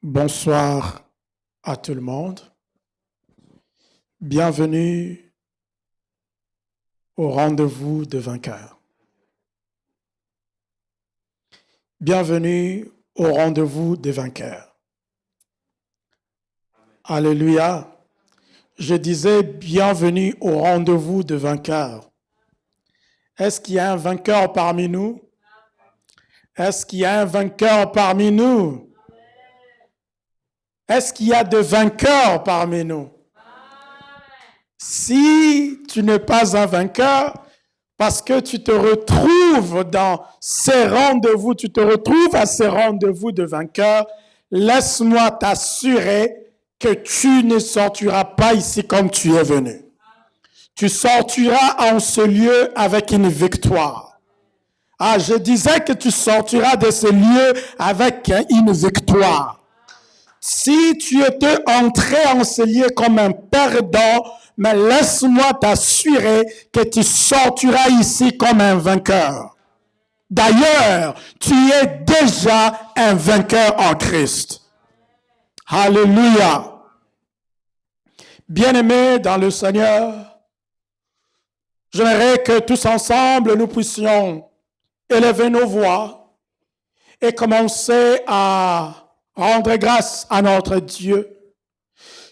Bonsoir à tout le monde. Bienvenue au rendez-vous de vainqueurs. Bienvenue au rendez-vous des vainqueurs. Alléluia. Je disais bienvenue au rendez-vous de vainqueurs. Est-ce qu'il y a un vainqueur parmi nous? Est-ce qu'il y a un vainqueur parmi nous? Est-ce qu'il y a des vainqueurs parmi nous? Si tu n'es pas un vainqueur, parce que tu te retrouves dans ces rendez-vous, tu te retrouves à ces rendez-vous de vainqueurs, laisse-moi t'assurer que tu ne sortiras pas ici comme tu es venu. Tu sortiras en ce lieu avec une victoire. Ah, je disais que tu sortiras de ce lieu avec une victoire. Si tu étais entré en ce lieu comme un perdant, mais laisse-moi t'assurer que tu sortiras ici comme un vainqueur. D'ailleurs, tu es déjà un vainqueur en Christ. Alléluia. Bien-aimés dans le Seigneur, j'aimerais que tous ensemble nous puissions élever nos voix et commencer à rendre grâce à notre Dieu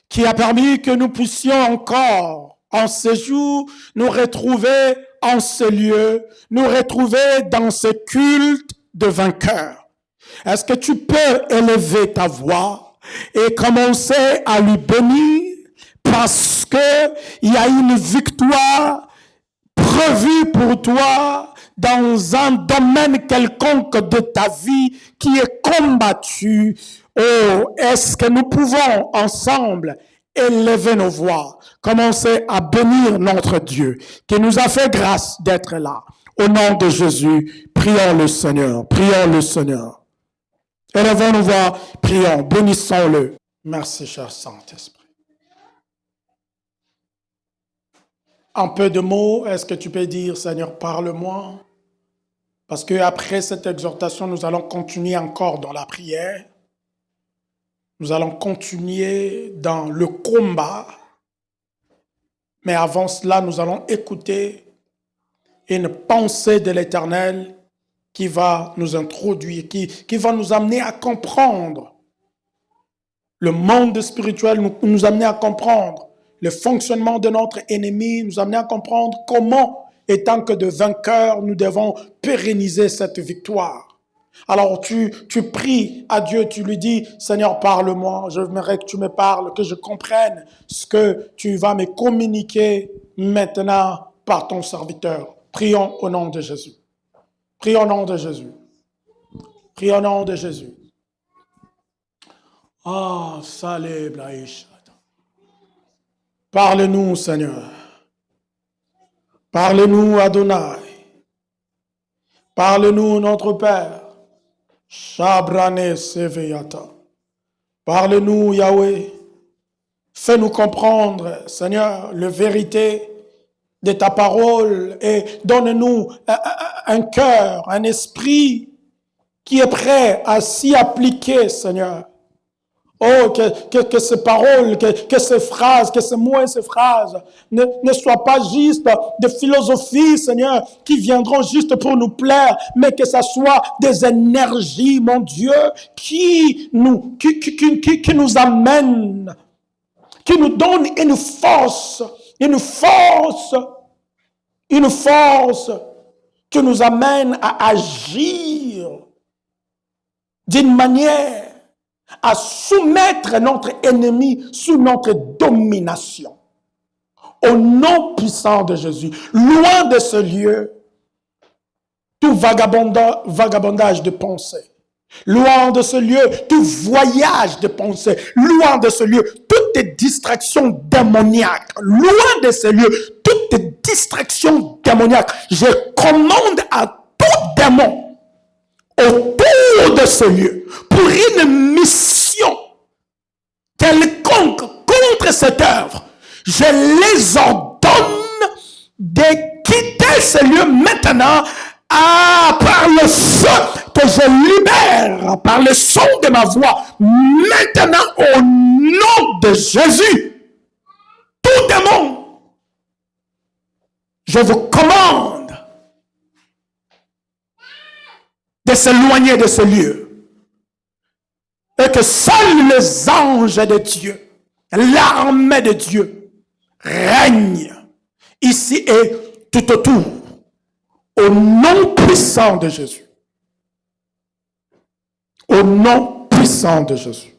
qui a permis que nous puissions encore en ce jour nous retrouver en ce lieu, nous retrouver dans ce culte de vainqueurs. Est-ce que tu peux élever ta voix et commencer à lui bénir parce que il y a une victoire prévue pour toi dans un domaine quelconque de ta vie qui est combattu. Oh, est-ce que nous pouvons ensemble élever nos voix, commencer à bénir notre Dieu qui nous a fait grâce d'être là. Au nom de Jésus, prions le Seigneur, prions le Seigneur. Élevons nos voix, prions, bénissons-le. Merci, cher Saint-Esprit. En peu de mots, est-ce que tu peux dire, Seigneur, parle-moi? Parce qu'après cette exhortation, nous allons continuer encore dans la prière. Nous allons continuer dans le combat. Mais avant cela, nous allons écouter une pensée de l'Éternel qui va nous introduire, qui va nous amener à comprendre le monde spirituel, nous amener à comprendre le fonctionnement de notre ennemi, nous amener à comprendre comment, étant que de vainqueurs, nous devons pérenniser cette victoire. Alors tu pries à Dieu, tu lui dis, Seigneur, parle-moi, j'aimerais que tu me parles, que je comprenne ce que tu vas me communiquer maintenant par ton serviteur. Prions au nom de Jésus. Prions au nom de Jésus. Prions au nom de Jésus. Ah, Salé Blaïch. Parle-nous, Seigneur. Parle-nous, Adonai. Parle-nous, notre Père. Shabrane Seveyata. Parle-nous, Yahweh. Fais-nous comprendre, Seigneur, la vérité de ta parole et donne-nous un cœur, un esprit qui est prêt à s'y appliquer, Seigneur. Oh, que ces paroles, que ces phrases, que ces mots et ces phrases ne soient pas juste de philosophie, Seigneur, qui viendront juste pour nous plaire, mais que ça soit des énergies, mon Dieu, qui nous amènent, qui nous donnent une force qui nous amène à agir d'une manière à soumettre notre ennemi sous notre domination. Au nom puissant de Jésus, loin de ce lieu, tout vagabondage de pensée, loin de ce lieu, tout voyage de pensée, loin de ce lieu, toute distraction démoniaque, loin de ce lieu, toute distraction démoniaque, je commande à tout démon autour de ce lieu, pour une mission quelconque contre cette œuvre, je les ordonne de quitter ce lieu maintenant par le feu que je libère, par le son de ma voix, maintenant au nom de Jésus, tout démon, je vous commande de s'éloigner de ce lieu et que seuls les anges de Dieu, l'armée de Dieu, règnent ici et tout autour, au nom puissant de Jésus. Au nom puissant de Jésus.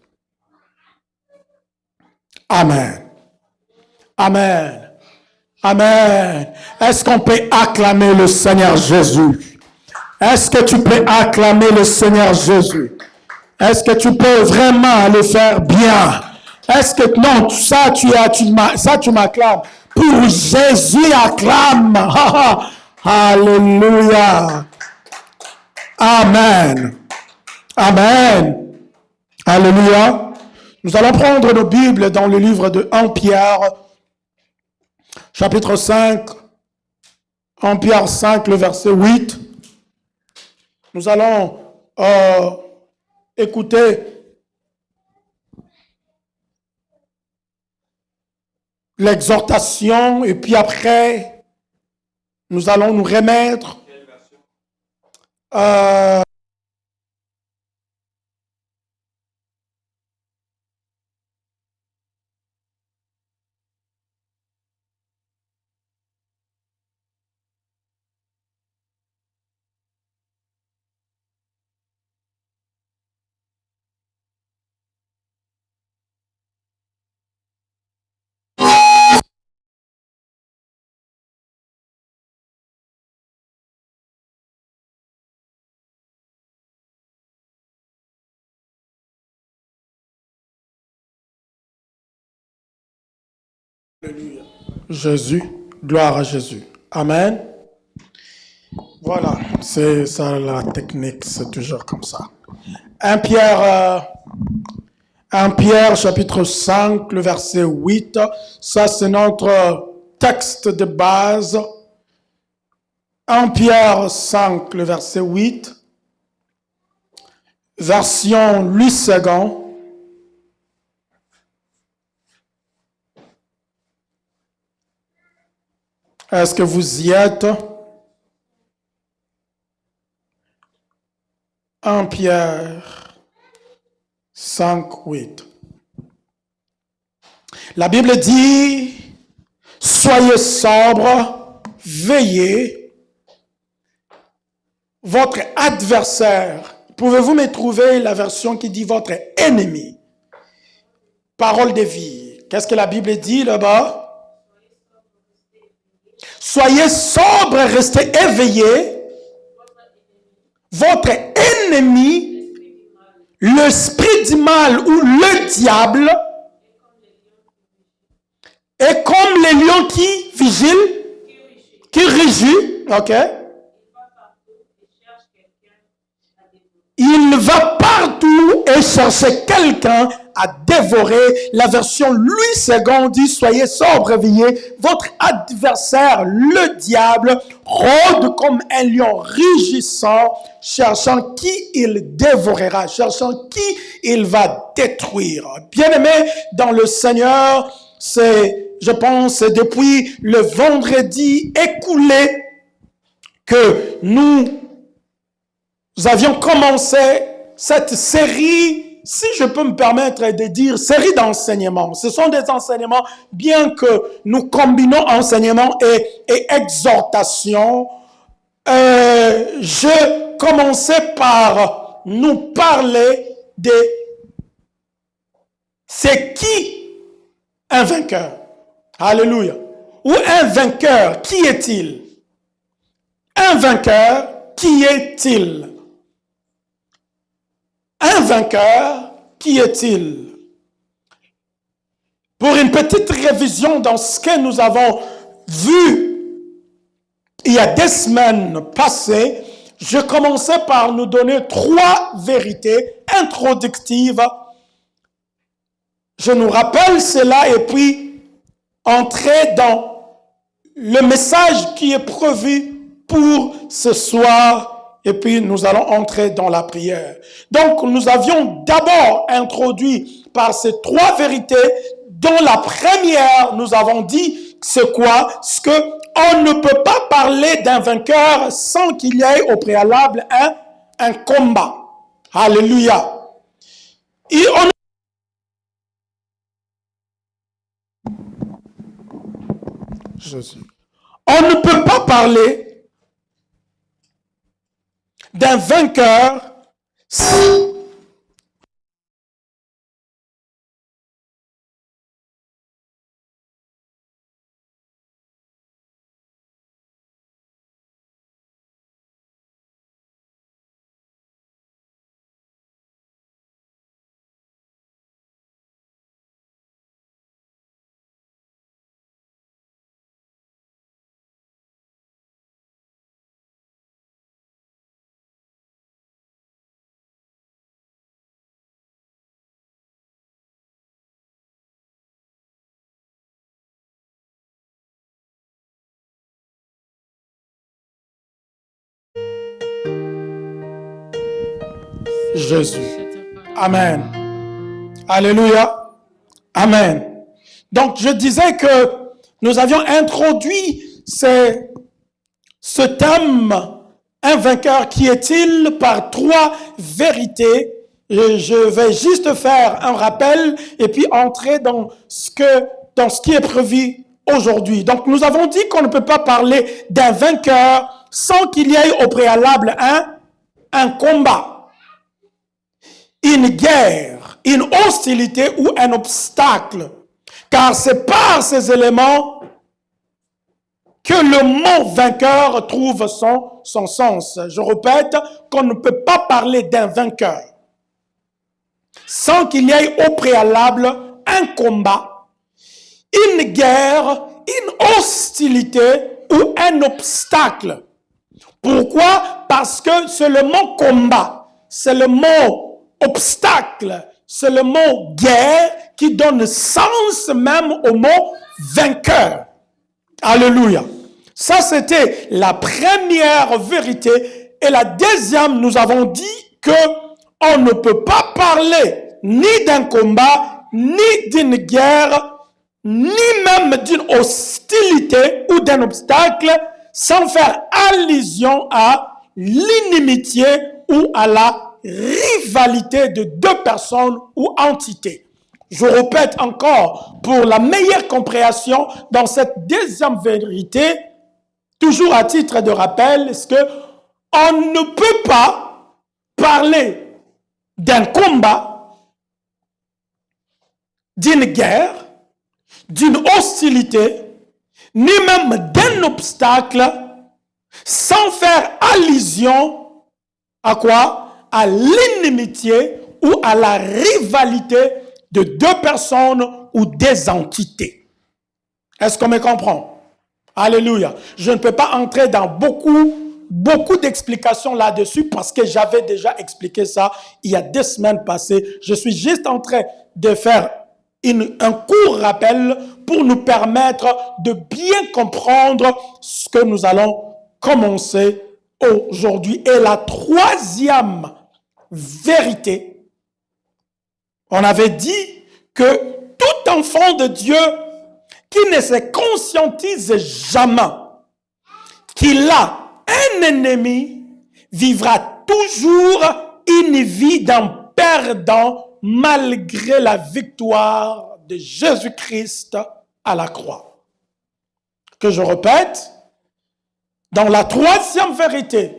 Amen. Amen. Amen. Est-ce qu'on peut acclamer le Seigneur Jésus? Est-ce que tu peux acclamer le Seigneur Jésus? Est-ce que tu peux vraiment le faire bien? Est-ce que non, ça tu m'acclames. Pour Jésus, acclame. Alléluia. Amen. Amen. Alléluia. Nous allons prendre nos Bibles dans le livre de 1 Pierre, chapitre 5. 1 Pierre 5, le verset 8. Nous allons écouter l'exhortation et puis après, nous allons nous remettre Jésus, gloire à Jésus. Amen. Voilà, c'est ça la technique, c'est toujours comme ça. 1 Pierre chapitre 5, le verset 8, ça c'est notre texte de base. 1 Pierre 5, le verset 8, version Louis II. Est-ce que vous y êtes? 1 Pierre 5, 8. La Bible dit, soyez sobres, veillez. Votre adversaire, pouvez-vous me trouver la version qui dit votre ennemi? Parole de vie. Qu'est-ce que la Bible dit là-bas? Soyez sobres, restez éveillés. Votre ennemi, l'esprit du mal ou le diable, est comme les lions qui vigilent, qui rugit, ok? Il va partout et chercher quelqu'un à dévorer. La version Louis II dit, soyez sobres, veillez. Votre adversaire, le diable, rôde comme un lion rugissant, cherchant qui il dévorera, cherchant qui il va détruire. Bien-aimés dans le Seigneur, je pense, depuis le vendredi écoulé que nous avions commencé cette série, si je peux me permettre de dire, série d'enseignements. Ce sont des enseignements, bien que nous combinons enseignement et exhortation. Je commençais par nous parler de c'est qui un vainqueur. Alléluia. Ou un vainqueur, qui est-il? Un vainqueur, qui est-il? Un vainqueur, qui est-il? Pour une petite révision dans ce que nous avons vu il y a des semaines passées, je commençais par nous donner 3 vérités introductives. Je nous rappelle cela et puis entrer dans le message qui est prévu pour ce soir et puis nous allons entrer dans la prière. Donc nous avions d'abord introduit par ces trois vérités, dont la première, nous avons dit, c'est quoi? Ce que on ne peut pas parler d'un vainqueur sans qu'il y ait au préalable un combat. Alléluia. Et on ne peut pas parler d'un vainqueur Jésus. Amen. Alléluia. Amen. Donc, je disais que nous avions introduit ce thème, un vainqueur, qui est-il, par trois vérités. Je vais juste faire un rappel et puis entrer dans ce qui est prévu aujourd'hui. Donc, nous avons dit qu'on ne peut pas parler d'un vainqueur sans qu'il y ait au préalable un combat, une guerre, une hostilité ou un obstacle. Car c'est par ces éléments que le mot vainqueur trouve son sens. Je répète qu'on ne peut pas parler d'un vainqueur sans qu'il y ait au préalable un combat, une guerre, une hostilité ou un obstacle. Pourquoi? Parce que c'est le mot combat, c'est le mot obstacle, c'est le mot guerre qui donne sens même au mot vainqueur. Alléluia. Ça, c'était la première vérité. Et la deuxième, nous avons dit que on ne peut pas parler ni d'un combat, ni d'une guerre, ni même d'une hostilité ou d'un obstacle sans faire allusion à l'inimitié ou à la rivalité de deux personnes ou entités. Je répète encore, pour la meilleure compréhension dans cette deuxième vérité, toujours à titre de rappel, est-ce que on ne peut pas parler d'un combat, d'une guerre, d'une hostilité, ni même d'un obstacle, sans faire allusion à quoi? À l'inimitié ou à la rivalité de deux personnes ou des entités. Est-ce qu'on me comprend? Alléluia. Je ne peux pas entrer dans beaucoup d'explications là-dessus parce que j'avais déjà expliqué ça il y a 2 semaines passées. Je suis juste en train de faire un court rappel pour nous permettre de bien comprendre ce que nous allons commencer aujourd'hui. Et la troisième vérité, on avait dit que tout enfant de Dieu qui ne se conscientise jamais qu'il a un ennemi vivra toujours une vie d'un perdant malgré la victoire de Jésus-Christ à la croix. Que je répète, dans la troisième vérité,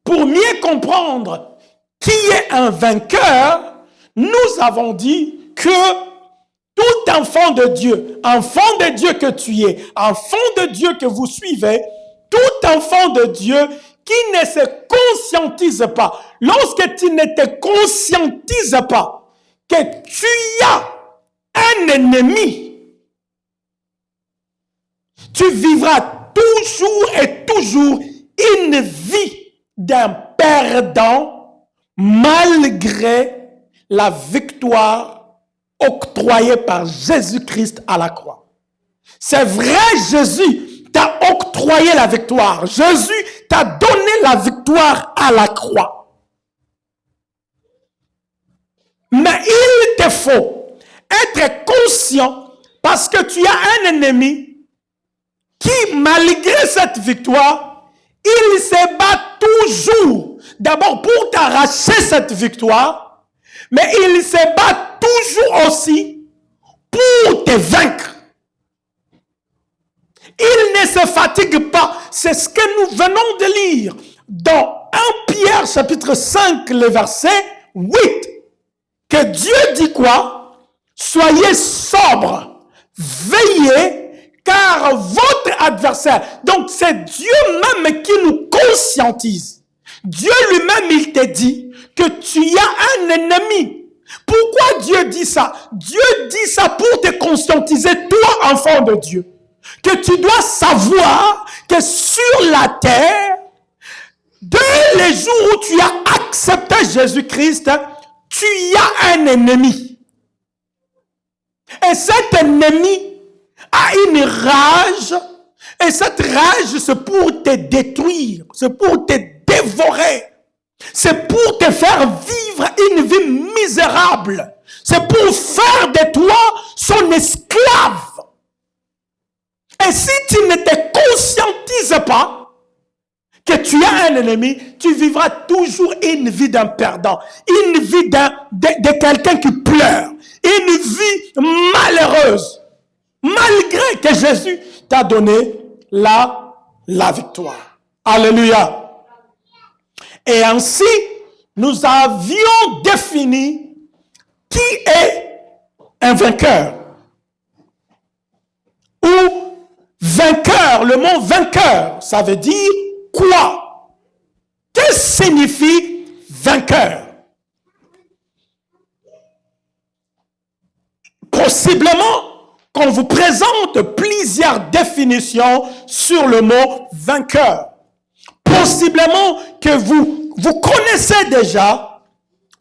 pour mieux comprendre qui est un vainqueur, nous avons dit que tout enfant de Dieu que tu es, enfant de Dieu que vous suivez, tout enfant de Dieu qui ne se conscientise pas, lorsque tu ne te conscientises pas que tu as un ennemi, tu vivras toujours une vie d'un perdant malgré la victoire octroyée par Jésus-Christ à la croix. C'est vrai, Jésus t'a octroyé la victoire. Jésus t'a donné la victoire à la croix. Mais il te faut être conscient parce que tu as un ennemi qui, malgré cette victoire, il se bat toujours, d'abord pour t'arracher cette victoire, mais il se bat toujours aussi pour te vaincre. Il ne se fatigue pas. C'est ce que nous venons de lire dans 1 Pierre chapitre 5, le verset 8. Que Dieu dit quoi? Soyez sobres, veillez, car votre adversaire, donc c'est Dieu même qui nous conscientise. Dieu lui-même, il te dit que tu as un ennemi. Pourquoi Dieu dit ça? Dieu dit ça pour te conscientiser, toi, enfant de Dieu, que tu dois savoir que sur la terre, dès les jours où tu as accepté Jésus-Christ, tu as un ennemi. Et cet ennemi a une rage, et cette rage, c'est pour te détruire, c'est pour te dévorer, c'est pour te faire vivre une vie misérable, c'est pour faire de toi son esclave. Et si tu ne te conscientises pas que tu as un ennemi, tu vivras toujours une vie d'un perdant, une vie de quelqu'un qui pleure, une vie malheureuse, malgré que Jésus t'a donné la victoire. Alléluia. Et ainsi, nous avions défini qui est un vainqueur. Ou vainqueur, le mot vainqueur, ça veut dire quoi? Qu'est-ce que signifie vainqueur? Possiblement qu'on vous présente plusieurs définitions sur le mot vainqueur. Possiblement que vous connaissez déjà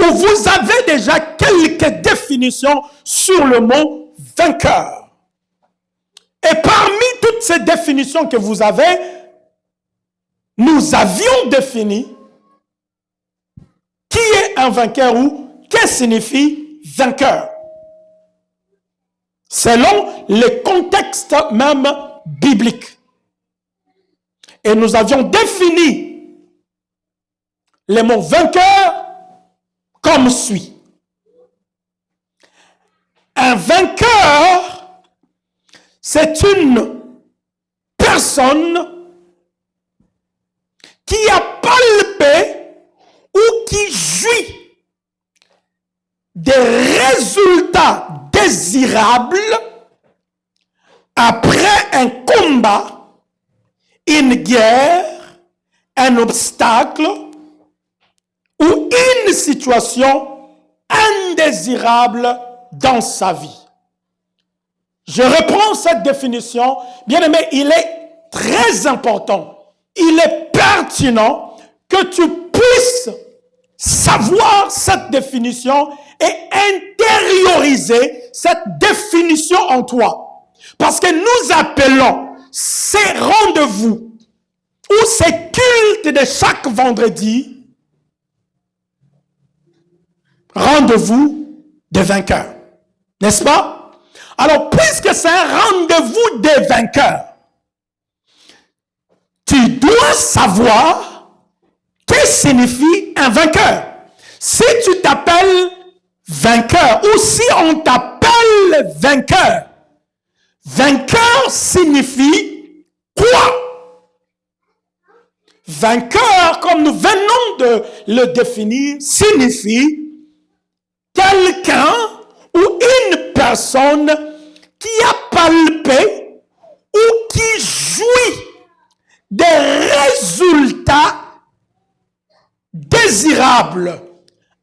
ou vous avez déjà quelques définitions sur le mot vainqueur. Et parmi toutes ces définitions que vous avez, nous avions défini qui est un vainqueur ou qu'est-ce que signifie vainqueur, selon le contexte même biblique. Et nous avions défini le mot vainqueur comme suit. Un vainqueur, c'est une personne qui a palpé ou qui jouit des résultats désirables après un combat, une guerre, un obstacle ou une situation indésirable dans sa vie. Je reprends cette définition. Bien aimé, il est très important, il est pertinent que tu puisses savoir cette définition et intérioriser cette définition en toi. Parce que nous appelons ces rendez-vous ou ces cultes de chaque vendredi rendez-vous des vainqueurs. N'est-ce pas? Alors, puisque c'est un rendez-vous des vainqueurs, tu dois savoir qu'est-ce que signifie un vainqueur. Si tu t'appelles vainqueur ou si on t'appelle vainqueur, vainqueur signifie quoi? Vainqueur, comme nous venons de le définir, signifie quelqu'un ou une personne qui a palpé ou qui jouit des résultats désirables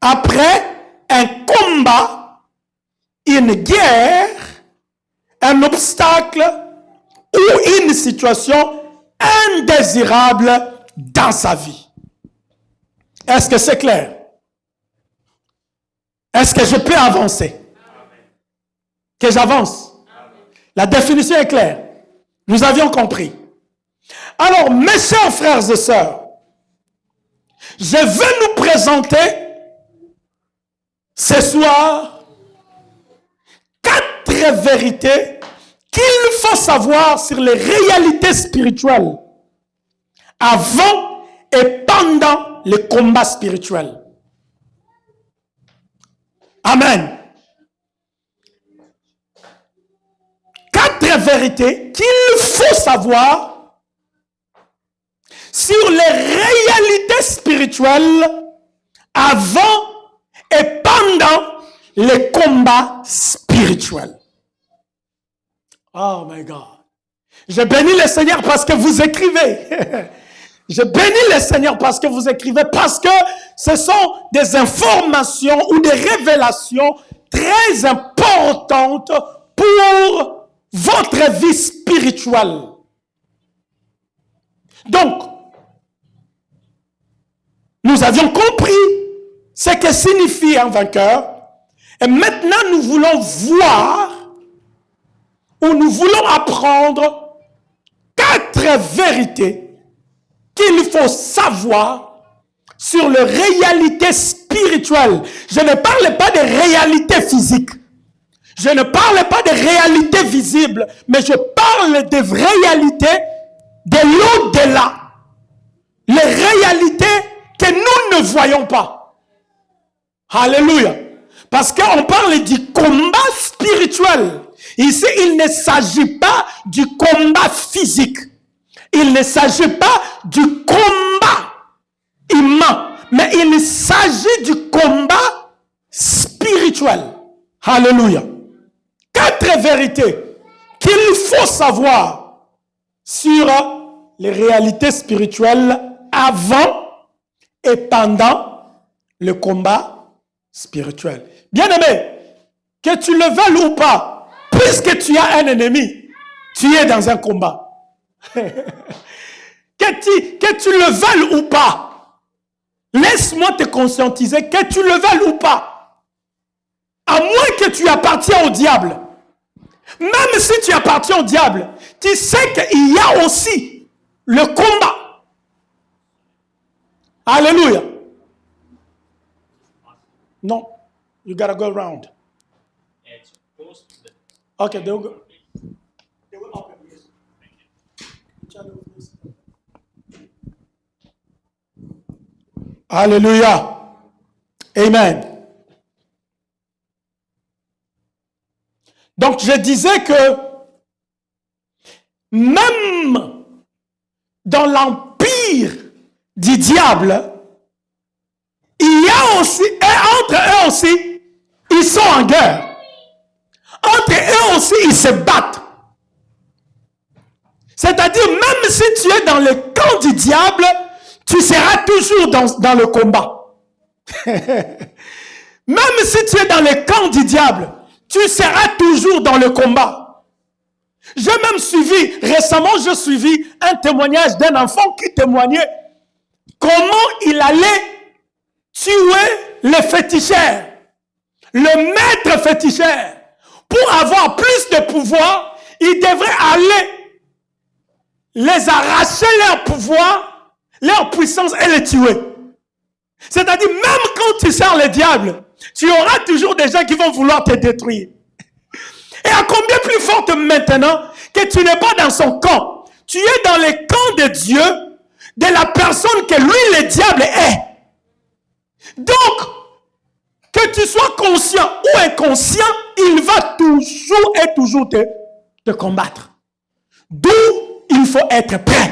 après un combat, une guerre, un obstacle ou une situation indésirable dans sa vie. Est-ce que c'est clair? Est-ce que je peux avancer? Que j'avance? La définition est claire. Nous avions compris. Alors, mes chers frères et sœurs, je vais nous présenter ce soir 4 vérités qu'il faut savoir sur les réalités spirituelles avant et pendant le combat spirituel. Amen. 4 vérités qu'il faut savoir sur les réalités spirituelles avant et pendant les combats spirituels. Oh my God. Je bénis le Seigneur parce que vous écrivez. Je bénis le Seigneur parce que vous écrivez, parce que ce sont des informations ou des révélations très importantes pour votre vie spirituelle. Donc, nous avions compris ce que signifie un vainqueur. Et maintenant, nous voulons voir ou nous voulons apprendre 4 vérités qu'il faut savoir sur les réalités spirituelles. Je ne parle pas de réalités physiques. Je ne parle pas de réalités visibles, mais je parle de réalités de l'au-delà. Les réalités que nous ne voyons pas. Alléluia. Parce qu'on parle du combat spirituel. Ici, il ne s'agit pas du combat physique. Il ne s'agit pas du combat humain, mais il s'agit du combat spirituel. Alléluia. 4 vérités qu'il faut savoir sur les réalités spirituelles avant et pendant le combat spirituel. Bien-aimé, que tu le veuilles ou pas, puisque tu as un ennemi, tu es dans un combat. que tu le veuilles ou pas, laisse-moi te conscientiser, que tu le veuilles ou pas, à moins que tu appartiens au diable, même si tu appartiens au diable, tu sais qu'il y a aussi le combat. Alléluia. Non, you gotta go around. Okay, they will go. They will open this. Alléluia. Amen. Donc, je disais que même dans l'empire du diable, il y a aussi, et entre eux aussi, ils sont en guerre. Entre eux aussi, ils se battent. C'est-à-dire, même si tu es dans le camp du diable, tu seras toujours dans le combat. Même si tu es dans le camp du diable, tu seras toujours dans le combat. J'ai même suivi, récemment j'ai suivi un témoignage d'un enfant qui témoignait comment il allait tuer le féticheur, le maître féticheur. Pour avoir plus de pouvoir, il devrait aller les arracher leur pouvoir, leur puissance et les tuer. C'est-à-dire, même quand tu sers le diable, tu auras toujours des gens qui vont vouloir te détruire. Et à combien plus forte maintenant que tu n'es pas dans son camp. Tu es dans le camp de Dieu, de la personne que lui, le diable, est. Donc, que tu sois conscient ou inconscient, il va toujours et toujours te combattre. D'où il faut être prêt.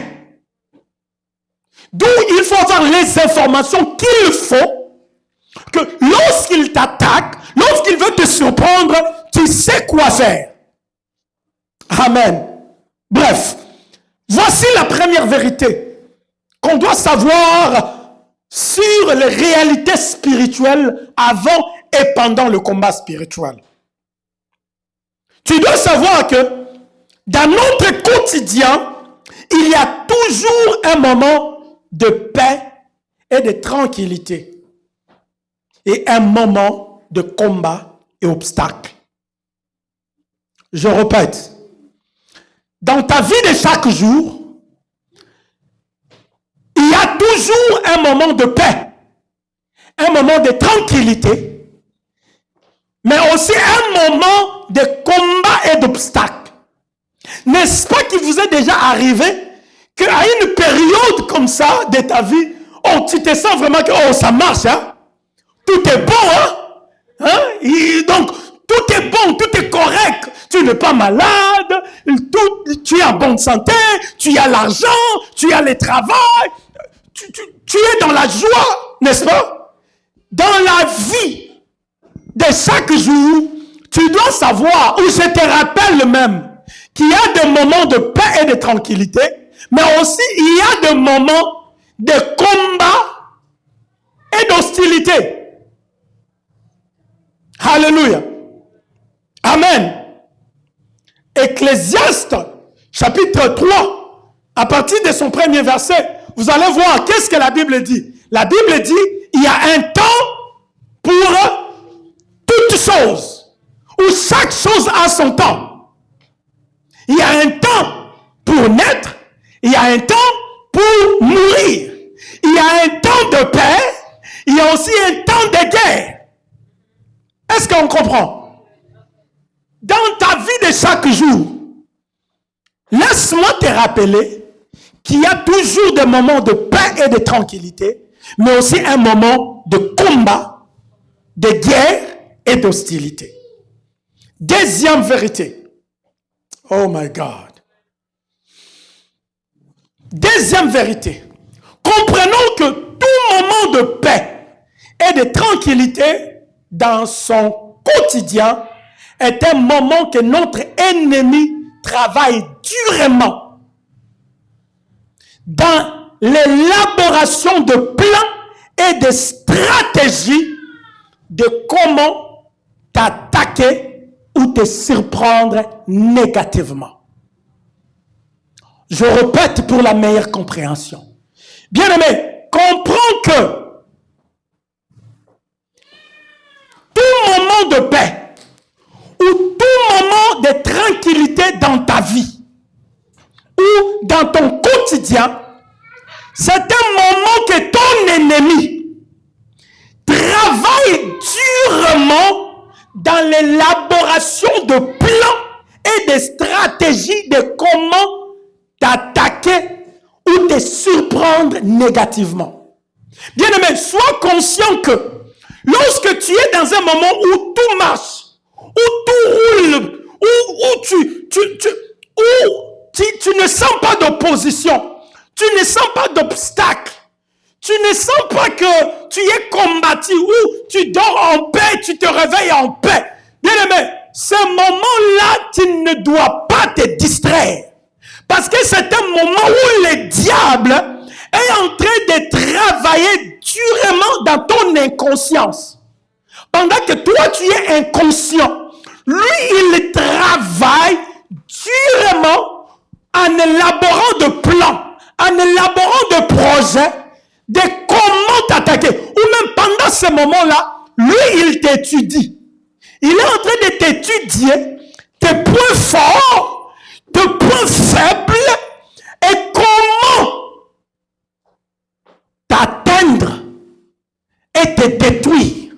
D'où il faut avoir les informations qu'il faut, que lorsqu'il t'attaque, lorsqu'il veut te surprendre, tu sais quoi faire. Amen. Bref, voici la première vérité qu'on doit savoir sur les réalités spirituelles avant et pendant le combat spirituel. Tu dois savoir que dans notre quotidien, il y a toujours un moment de paix et de tranquillité et un moment de combat et obstacle. Je répète, dans ta vie de chaque jour, toujours un moment de paix, un moment de tranquillité, mais aussi un moment de combat et d'obstacles. N'est-ce pas qu'il vous est déjà arrivé qu'à une période comme ça de ta vie, oh, tu te sens vraiment que oh, ça marche, hein? Tout est bon, hein? Donc, tout est bon, tout est correct. Tu n'es pas malade, tu es en bonne santé, tu as l'argent, tu as le travail, tu es dans la joie, n'est-ce pas? Dans la vie de chaque jour, tu dois savoir, ou je te rappelle même, qu'il y a des moments de paix et de tranquillité, mais aussi il y a des moments de combat et d'hostilité. Alléluia. Amen. Ecclésiaste, chapitre 3, à partir de son premier verset, vous allez voir qu'est-ce que la Bible dit. La Bible dit, il y a un temps pour toutes choses, où chaque chose a son temps. Il y a un temps pour naître, il y a un temps pour mourir. Il y a un temps de paix, il y a aussi un temps de guerre. Est-ce qu'on comprend? Dans ta vie de chaque jour, laisse-moi te rappeler qu'il y a toujours des moments de paix et de tranquillité, mais aussi un moment de combat, de guerre et d'hostilité. Deuxième vérité. Oh my God. Deuxième vérité. Comprenons que tout moment de paix et de tranquillité dans son quotidien est un moment que notre ennemi travaille durement dans l'élaboration de plans et de stratégies de comment t'attaquer ou te surprendre négativement. Je répète pour la meilleure compréhension. Bien-aimé, comprends que tout moment de paix ou tout moment de tranquillité dans ta vie ou dans ton quotidien, c'est un moment que ton ennemi travaille durement dans l'élaboration de plans et de stratégies de comment t'attaquer ou te surprendre négativement. Bien-aimé, sois conscient que lorsque tu es dans un moment où tout marche, où tout roule, où tu ne sens pas d'opposition, tu ne sens pas d'obstacle, tu ne sens pas que tu es combattu, où tu dors en paix, tu te réveilles en paix. Bien-aimé, ce moment-là, tu ne dois pas te distraire. Parce que c'est un moment où le diable est en train de travailler durement dans ton inconscience. Pendant que toi, tu es inconscient, lui, il travaille durement en élaborant de plans, en élaborant de projets, de comment t'attaquer. Ou même pendant ce moment-là, lui, il t'étudie. Il est en train de t'étudier tes points forts, tes points faibles, et comment t'atteindre et te détruire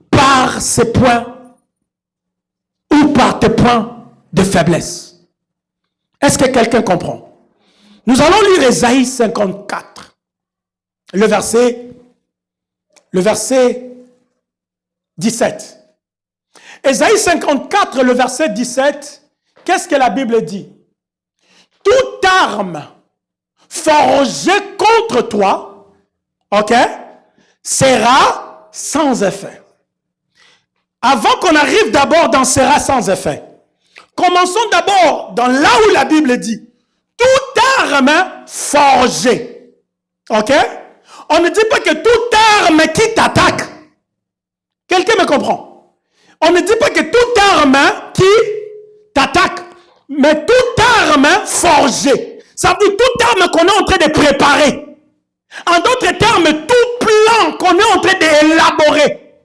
par ces points ou par tes points de faiblesse. Est-ce que quelqu'un comprend? Nous allons lire Ésaïe 54, le verset 17. Ésaïe 54, le verset 17, qu'est-ce que la Bible dit? Toute arme forgée contre toi, ok, sera sans effet. Avant qu'on arrive d'abord dans sera sans effet, commençons d'abord dans là où la Bible dit toute arme forgée. Ok? On ne dit pas que toute arme qui t'attaque. Quelqu'un me comprend? On ne dit pas que toute arme qui t'attaque, mais toute arme forgée. Ça veut dire toute arme qu'on est en train de préparer. En d'autres termes, tout plan qu'on est en train d'élaborer.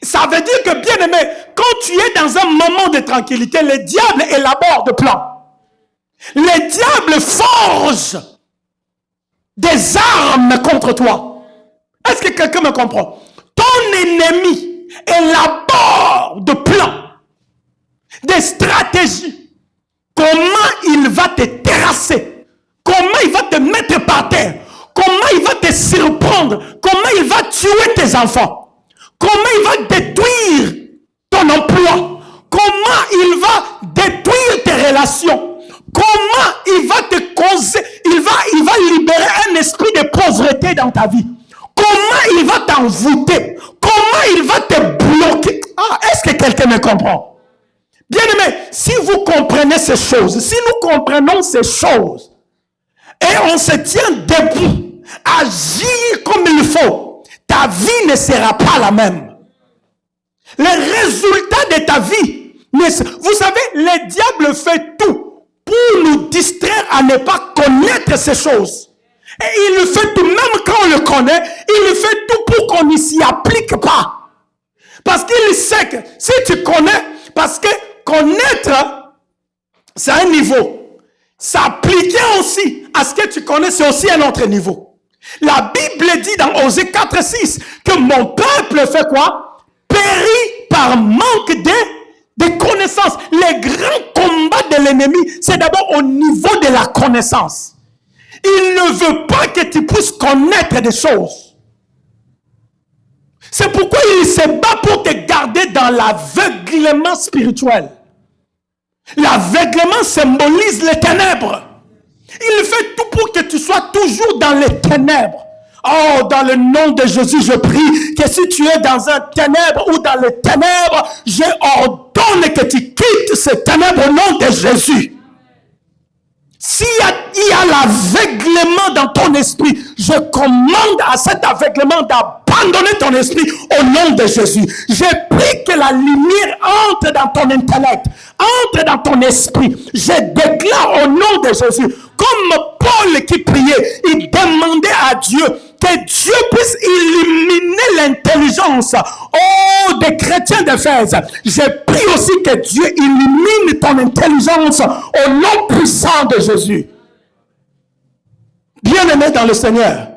Ça veut dire que, bien aimé, quand tu es dans un moment de tranquillité, le diable élabore de plans. Le diable forge des armes contre toi. Est-ce que quelqu'un me comprend? Ton ennemi élabore de plans, des stratégies. Comment il va te terrasser? Comment il va te mettre par terre? Comment il va te surprendre? Comment il va tuer tes enfants? Comment il va détruire ton emploi? Comment il va détruire tes relations? Comment il va te causer, il va libérer un esprit de pauvreté dans ta vie? Comment il va t'envoûter? Comment il va te bloquer? Ah, est-ce que quelqu'un me comprend? Bien aimé, si vous comprenez ces choses, si nous comprenons ces choses, et on se tient debout, agir comme il faut, ta vie ne sera pas la même. Les résultats de ta vie, vous savez, le diable fait tout pour nous distraire à ne pas connaître ces choses. Et il le fait tout, même quand on le connaît, il le fait tout pour qu'on ne s'y applique pas. Parce qu'il sait que si tu connais, parce que connaître, c'est un niveau. S'appliquer aussi à ce que tu connais, c'est aussi un autre niveau. La Bible dit dans Osée 4:6 que mon peuple fait quoi? Périt par manque de connaissances. Les grands combats de l'ennemi, c'est d'abord au niveau de la connaissance. Il ne veut pas que tu puisses connaître des choses. C'est pourquoi il se bat pour te garder dans l'aveuglement spirituel. L'aveuglement symbolise les ténèbres. Il fait tout pour que tu sois toujours dans les ténèbres. Oh, dans le nom de Jésus, je prie que si tu es dans un ténèbre ou dans les ténèbres, je ordonne que tu quittes ces ténèbres au nom de Jésus. S'il y a l'aveuglement dans ton esprit, je commande à cet aveuglement d'abandonner ton esprit au nom de Jésus. Je prie que la lumière entre dans ton intellect, entre dans ton esprit. Je déclare au nom de Jésus, comme Paul qui priait, il demandait à Dieu que Dieu puisse illuminer l'intelligence des chrétiens d'Éphèse. Je prie aussi que Dieu illumine ton intelligence au nom puissant de Jésus. Bien-aimés dans le Seigneur,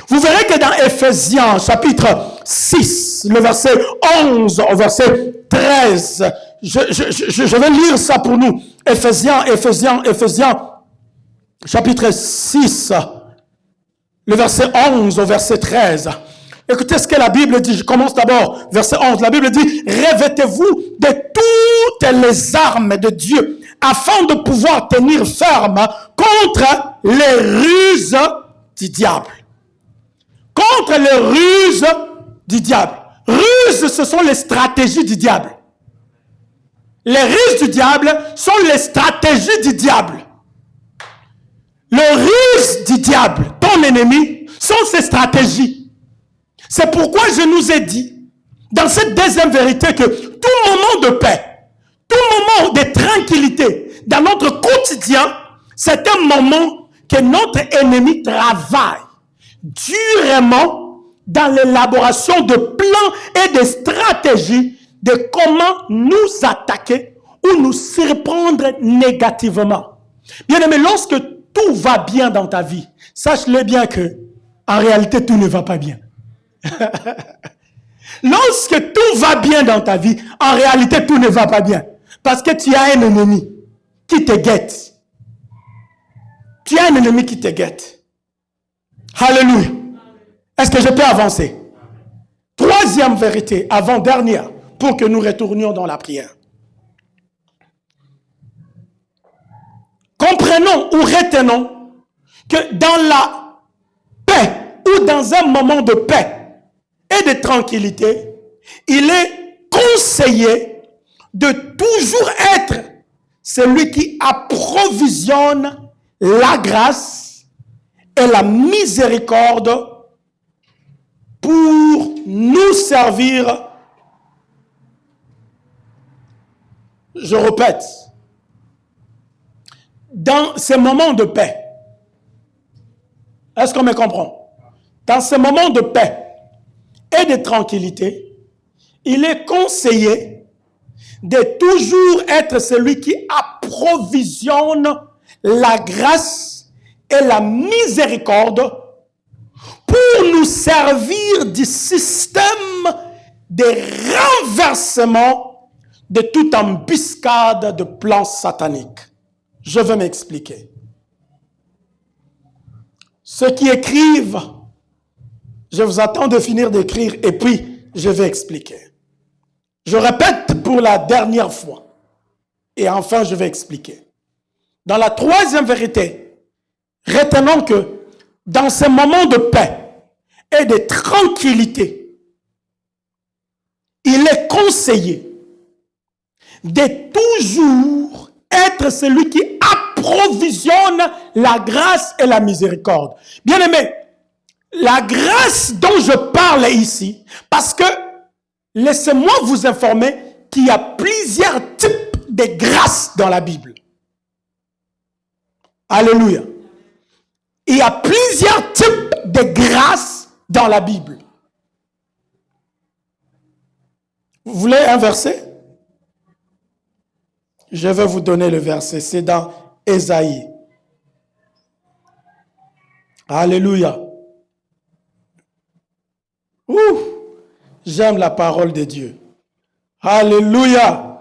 vous verrez que dans Éphésiens chapitre 6, le verset 11 au verset 13, je vais lire ça pour nous. Éphésiens chapitre 6, le verset 11 au verset 13. Écoutez ce que la Bible dit. Je commence d'abord, verset 11. La Bible dit, revêtez-vous de toutes les armes de Dieu, afin de pouvoir tenir ferme contre les ruses du diable. Contre les ruses du diable. Ruses, ce sont les stratégies du diable. Les ruses du diable sont les stratégies du diable. Les ruses du diable, ton ennemi, sont ses stratégies. C'est pourquoi je nous ai dit, dans cette deuxième vérité, que tout moment de paix, tout moment de tranquillité dans notre quotidien, c'est un moment que notre ennemi travaille durement dans l'élaboration de plans et de stratégies de comment nous attaquer ou nous surprendre négativement. Bien aimé, lorsque tout va bien dans ta vie, sache-le bien que en réalité tout ne va pas bien. Lorsque tout va bien dans ta vie, en réalité tout ne va pas bien. Parce que tu as un ennemi qui te guette. Tu as un ennemi qui te guette. Alléluia. Est-ce que je peux avancer? Troisième vérité, avant-dernière, pour que nous retournions dans la prière. Comprenons ou retenons que dans la paix ou dans un moment de paix et de tranquillité, il est conseillé de toujours être celui qui approvisionne la grâce et la miséricorde pour nous servir. Je répète, dans ces moments de paix, est-ce qu'on me comprend? Dans ces moments de paix et de tranquillité, il est conseillé de toujours être celui qui approvisionne la grâce et la miséricorde pour nous servir du système de renversement de toute embuscade de plans sataniques. Je vais m'expliquer. Ceux qui écrivent, je vous attends de finir d'écrire et puis je vais expliquer. Je répète pour la dernière fois et enfin je vais expliquer. Dans la troisième vérité, retenons que dans ces moments de paix et de tranquillité, il est conseillé de toujours être celui qui approvisionne la grâce et la miséricorde. Bien-aimés, la grâce dont je parle ici, parce que laissez-moi vous informer qu'il y a plusieurs types de grâces dans la Bible. Alléluia. Il y a plusieurs types de grâces dans la Bible. Vous voulez un verset? Je vais vous donner le verset. C'est dans Ésaïe. Alléluia. Ouh, j'aime la parole de Dieu. Alléluia.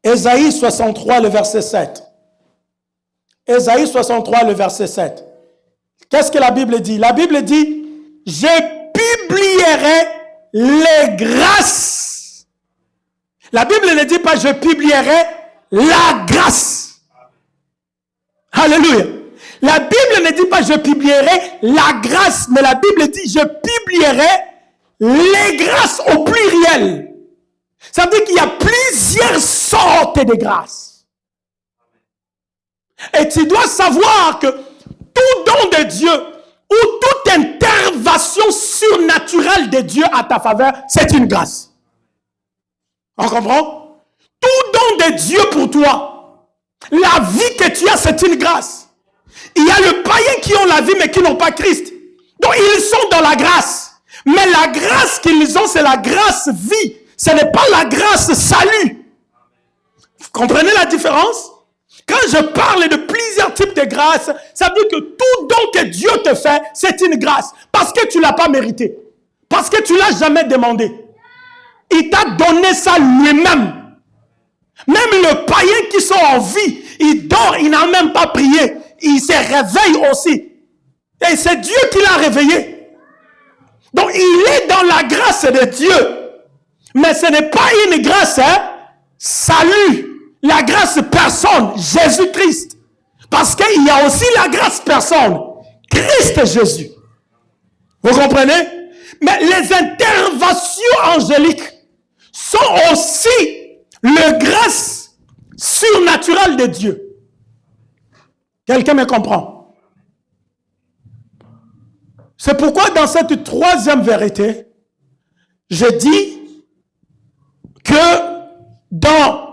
Ésaïe 63, le verset 7. Ésaïe 63, le verset 7. Qu'est-ce que la Bible dit? La Bible dit, je publierai les grâces. La Bible ne dit pas, je publierai la grâce. Alléluia. La Bible ne dit pas, je publierai la grâce, mais la Bible dit, je publierai les grâces au pluriel. Ça veut dire qu'il y a plusieurs sortes de grâces. Et tu dois savoir que tout don de Dieu ou toute intervention surnaturelle de Dieu à ta faveur, c'est une grâce. On comprend? Tout don de Dieu pour toi, la vie que tu as, c'est une grâce. Il y a les païens qui ont la vie mais qui n'ont pas Christ. Donc ils sont dans la grâce. Mais la grâce qu'ils ont, c'est la grâce vie. Ce n'est pas la grâce salut. Vous comprenez la différence? Quand je parle de plusieurs types de grâces, ça veut dire que tout don que Dieu te fait, c'est une grâce. Parce que tu ne l'as pas mérité. Parce que tu ne l'as jamais demandé. Il t'a donné ça lui-même. Même les païens qui sont en vie, ils dorment, ils n'ont même pas prié. Ils se réveillent aussi. Et c'est Dieu qui l'a réveillé. Donc il est dans la grâce de Dieu. Mais ce n'est pas une grâce, salut. La grâce personne, Jésus-Christ. Parce qu'il y a aussi la grâce personne, Christ Jésus. Vous comprenez? Mais les interventions angéliques sont aussi la grâce surnaturelle de Dieu. Quelqu'un me comprend? C'est pourquoi dans cette troisième vérité, je dis que dans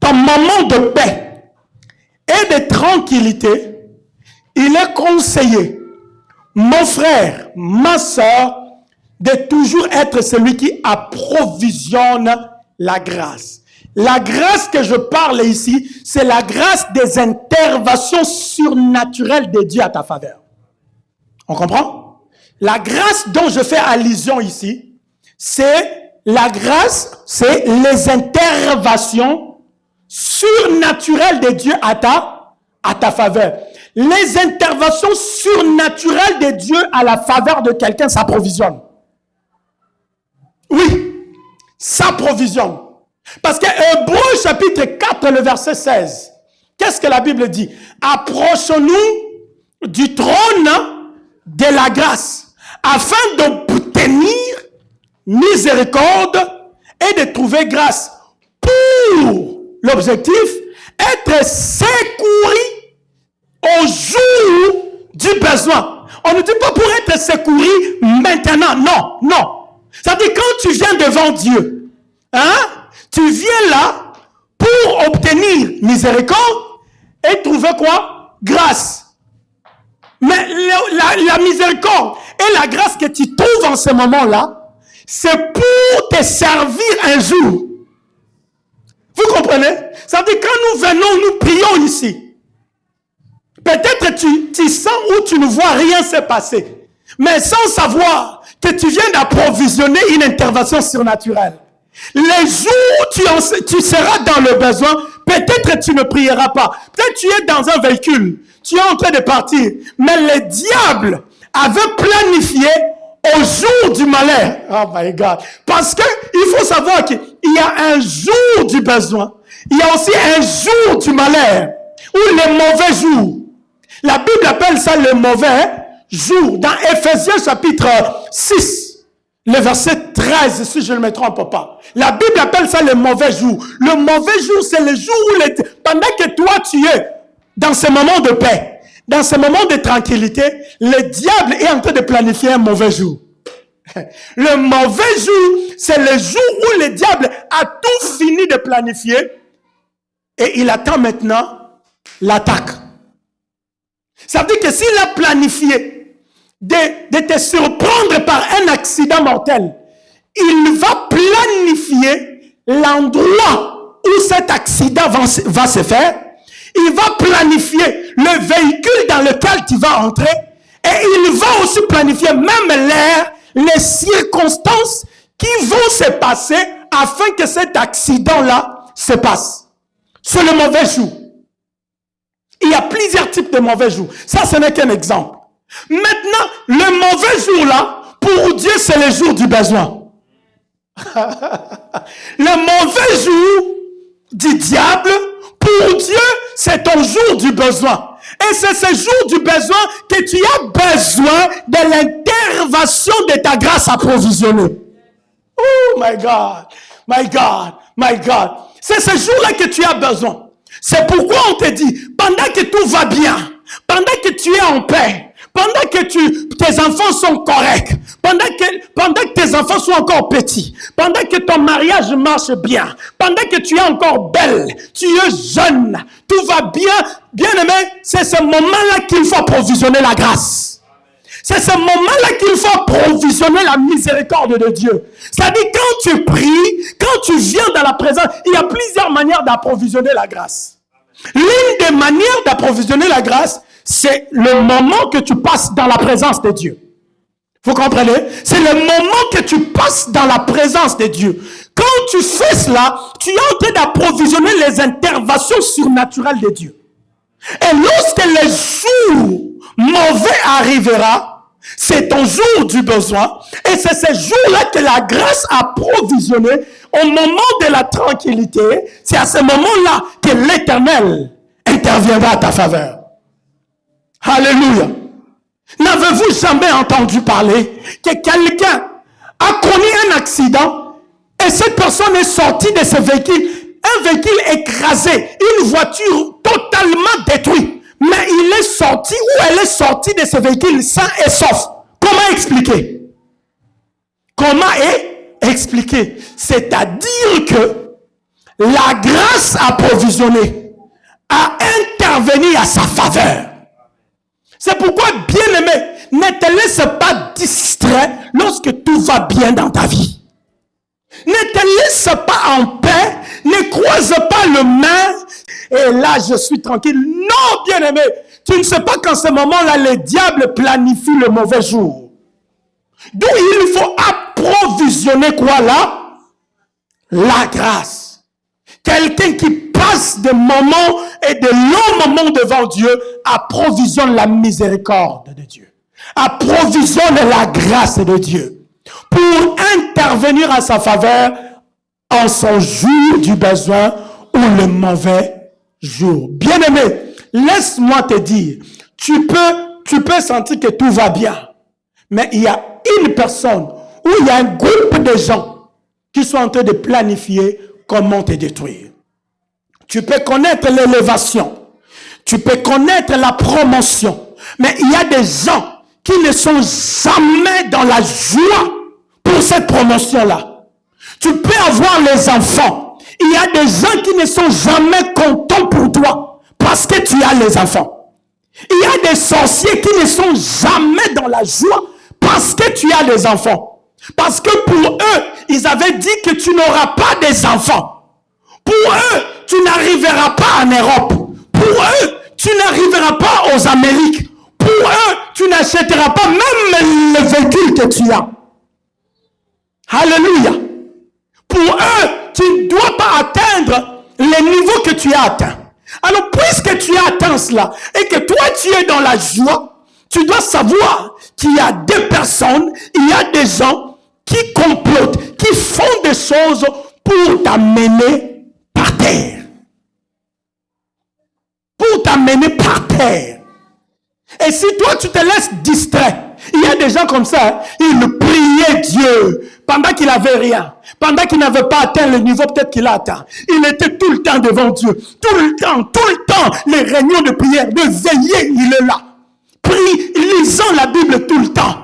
ton moment de paix et de tranquillité, il est conseillé, mon frère, ma soeur, de toujours être celui qui approvisionne la grâce. La grâce que je parle ici, c'est la grâce des interventions surnaturelles de Dieu à ta faveur. On comprend? La grâce dont je fais allusion ici, c'est la grâce, c'est les interventions surnaturelles de Dieu à ta faveur. Les interventions surnaturelles de Dieu à la faveur de quelqu'un s'approvisionnent. Oui, s'approvisionnent. Parce que Hébreux chapitre 4, le verset 16, qu'est-ce que la Bible dit? Approchons-nous du trône de la grâce, afin d'obtenir miséricorde et de trouver grâce pour l'objectif, être secouru au jour du besoin. On ne dit pas pour être secouru maintenant, non, non. Ça dit quand tu viens devant Dieu, tu viens là pour obtenir miséricorde et trouver quoi? Grâce. Mais la miséricorde et la grâce que tu trouves en ce moment-là, c'est pour te servir un jour. Vous comprenez? Ça veut dire quand nous venons, nous prions ici. Peut-être tu sens où tu ne vois rien se passer. Mais sans savoir que tu viens d'approvisionner une intervention surnaturelle. Les jours où tu seras dans le besoin, peut-être tu ne prieras pas. Peut-être tu es dans un véhicule, tu es en train de partir. Mais le diable avait planifié au jour du malheur. Oh my God. Parce que il faut savoir qu'il y a un jour du besoin. Il y a aussi un jour du malheur. Ou les mauvais jours. La Bible appelle ça le mauvais jour. Dans Ephésiens chapitre 6, le verset 13, si je ne me trompe pas. La Bible appelle ça le mauvais jour. Le mauvais jour, c'est le jour où pendant que toi tu es dans ce moment de paix, dans ce moment de tranquillité, le diable est en train de planifier un mauvais jour. Le mauvais jour, c'est le jour où le diable a tout fini de planifier et il attend maintenant l'attaque. Ça veut dire que s'il a planifié de te surprendre par un accident mortel, il va planifier l'endroit où cet accident va se faire. Il va planifier le véhicule dans lequel tu vas entrer et il va aussi planifier même l'air, les circonstances qui vont se passer afin que cet accident-là se passe. C'est le mauvais jour. Il y a plusieurs types de mauvais jours. Ça, ce n'est qu'un exemple. Maintenant, le mauvais jour-là, pour Dieu, c'est le jour du besoin. Le mauvais jour du diable, pour Dieu, c'est ton jour du besoin. Et c'est ce jour du besoin que tu as besoin de l'intervention de ta grâce approvisionnée. Oh my God, my God, my God. C'est ce jour-là que tu as besoin. C'est pourquoi on te dit, pendant que tout va bien, pendant que tu es en paix, pendant que tes enfants sont corrects, pendant que tes enfants sont encore petits, pendant que ton mariage marche bien, pendant que tu es encore belle, tu es jeune, tout va bien, bien-aimé, c'est ce moment-là qu'il faut provisionner la grâce. C'est ce moment-là qu'il faut provisionner la miséricorde de Dieu. C'est-à-dire, quand tu pries, quand tu viens dans la présence, il y a plusieurs manières d'approvisionner la grâce. L'une des manières d'approvisionner la grâce, c'est le moment que tu passes dans la présence de Dieu. Vous comprenez? C'est le moment que tu passes dans la présence de Dieu. Quand tu fais cela, tu es en train d'approvisionner les interventions surnaturelles de Dieu. Et lorsque le jour mauvais arrivera, c'est ton jour du besoin. Et c'est ce jour-là que la grâce a provisionné. Au moment de la tranquillité, c'est à ce moment-là que l'Éternel interviendra à ta faveur. Alléluia. N'avez-vous jamais entendu parler que quelqu'un a connu un accident et cette personne est sortie de ce véhicule, un véhicule écrasé, une voiture totalement détruite, mais il est sorti ou elle est sortie de ce véhicule sain et sauf. Comment expliquer? Comment expliquer? C'est-à-dire que la grâce approvisionnée a intervenu à sa faveur. C'est pourquoi, bien-aimé, ne te laisse pas distrait lorsque tout va bien dans ta vie. Ne te laisse pas en paix, ne croise pas le main, et là je suis tranquille. Non, bien-aimé, tu ne sais pas qu'en ce moment-là, le diable planifie le mauvais jour. D'où il faut approvisionner quoi là? La grâce. Quelqu'un qui passe des moments et de longs moments devant Dieu approvisionne la miséricorde de Dieu. Approvisionne la grâce de Dieu pour intervenir à sa faveur en son jour du besoin ou le mauvais jour. Bien-aimé, laisse-moi te dire, tu peux sentir que tout va bien, mais il y a une personne ou il y a un groupe de gens qui sont en train de planifier comment te détruire. Tu peux connaître l'élévation, tu peux connaître la promotion, mais il y a des gens qui ne sont jamais dans la joie pour cette promotion-là. Tu peux avoir les enfants. Il y a des gens qui ne sont jamais contents pour toi parce que tu as les enfants. Il y a des sorciers qui ne sont jamais dans la joie parce que tu as les enfants. Parce que pour eux, ils avaient dit que tu n'auras pas des enfants. Pour eux, tu n'arriveras pas en Europe. Pour eux, tu n'arriveras pas aux Amériques. Pour eux, tu n'achèteras pas même le véhicule que tu as. Alléluia. Pour eux, tu ne dois pas atteindre les niveaux que tu as atteints. Alors, puisque tu as atteint cela et que toi, tu es dans la joie, tu dois savoir qu'il y a des personnes, il y a des gens qui complotent, qui font des choses pour t'amener par terre. Pour t'amener par terre. Et si toi, tu te laisses distraire, il y a des gens comme ça, ils priaient Dieu pendant qu'il n'avait rien, pendant qu'il n'avait pas atteint le niveau peut-être qu'il a atteint. Il était tout le temps devant Dieu, tout le temps, les réunions de prière, de veiller, il est là. Prie, lisant la Bible tout le temps.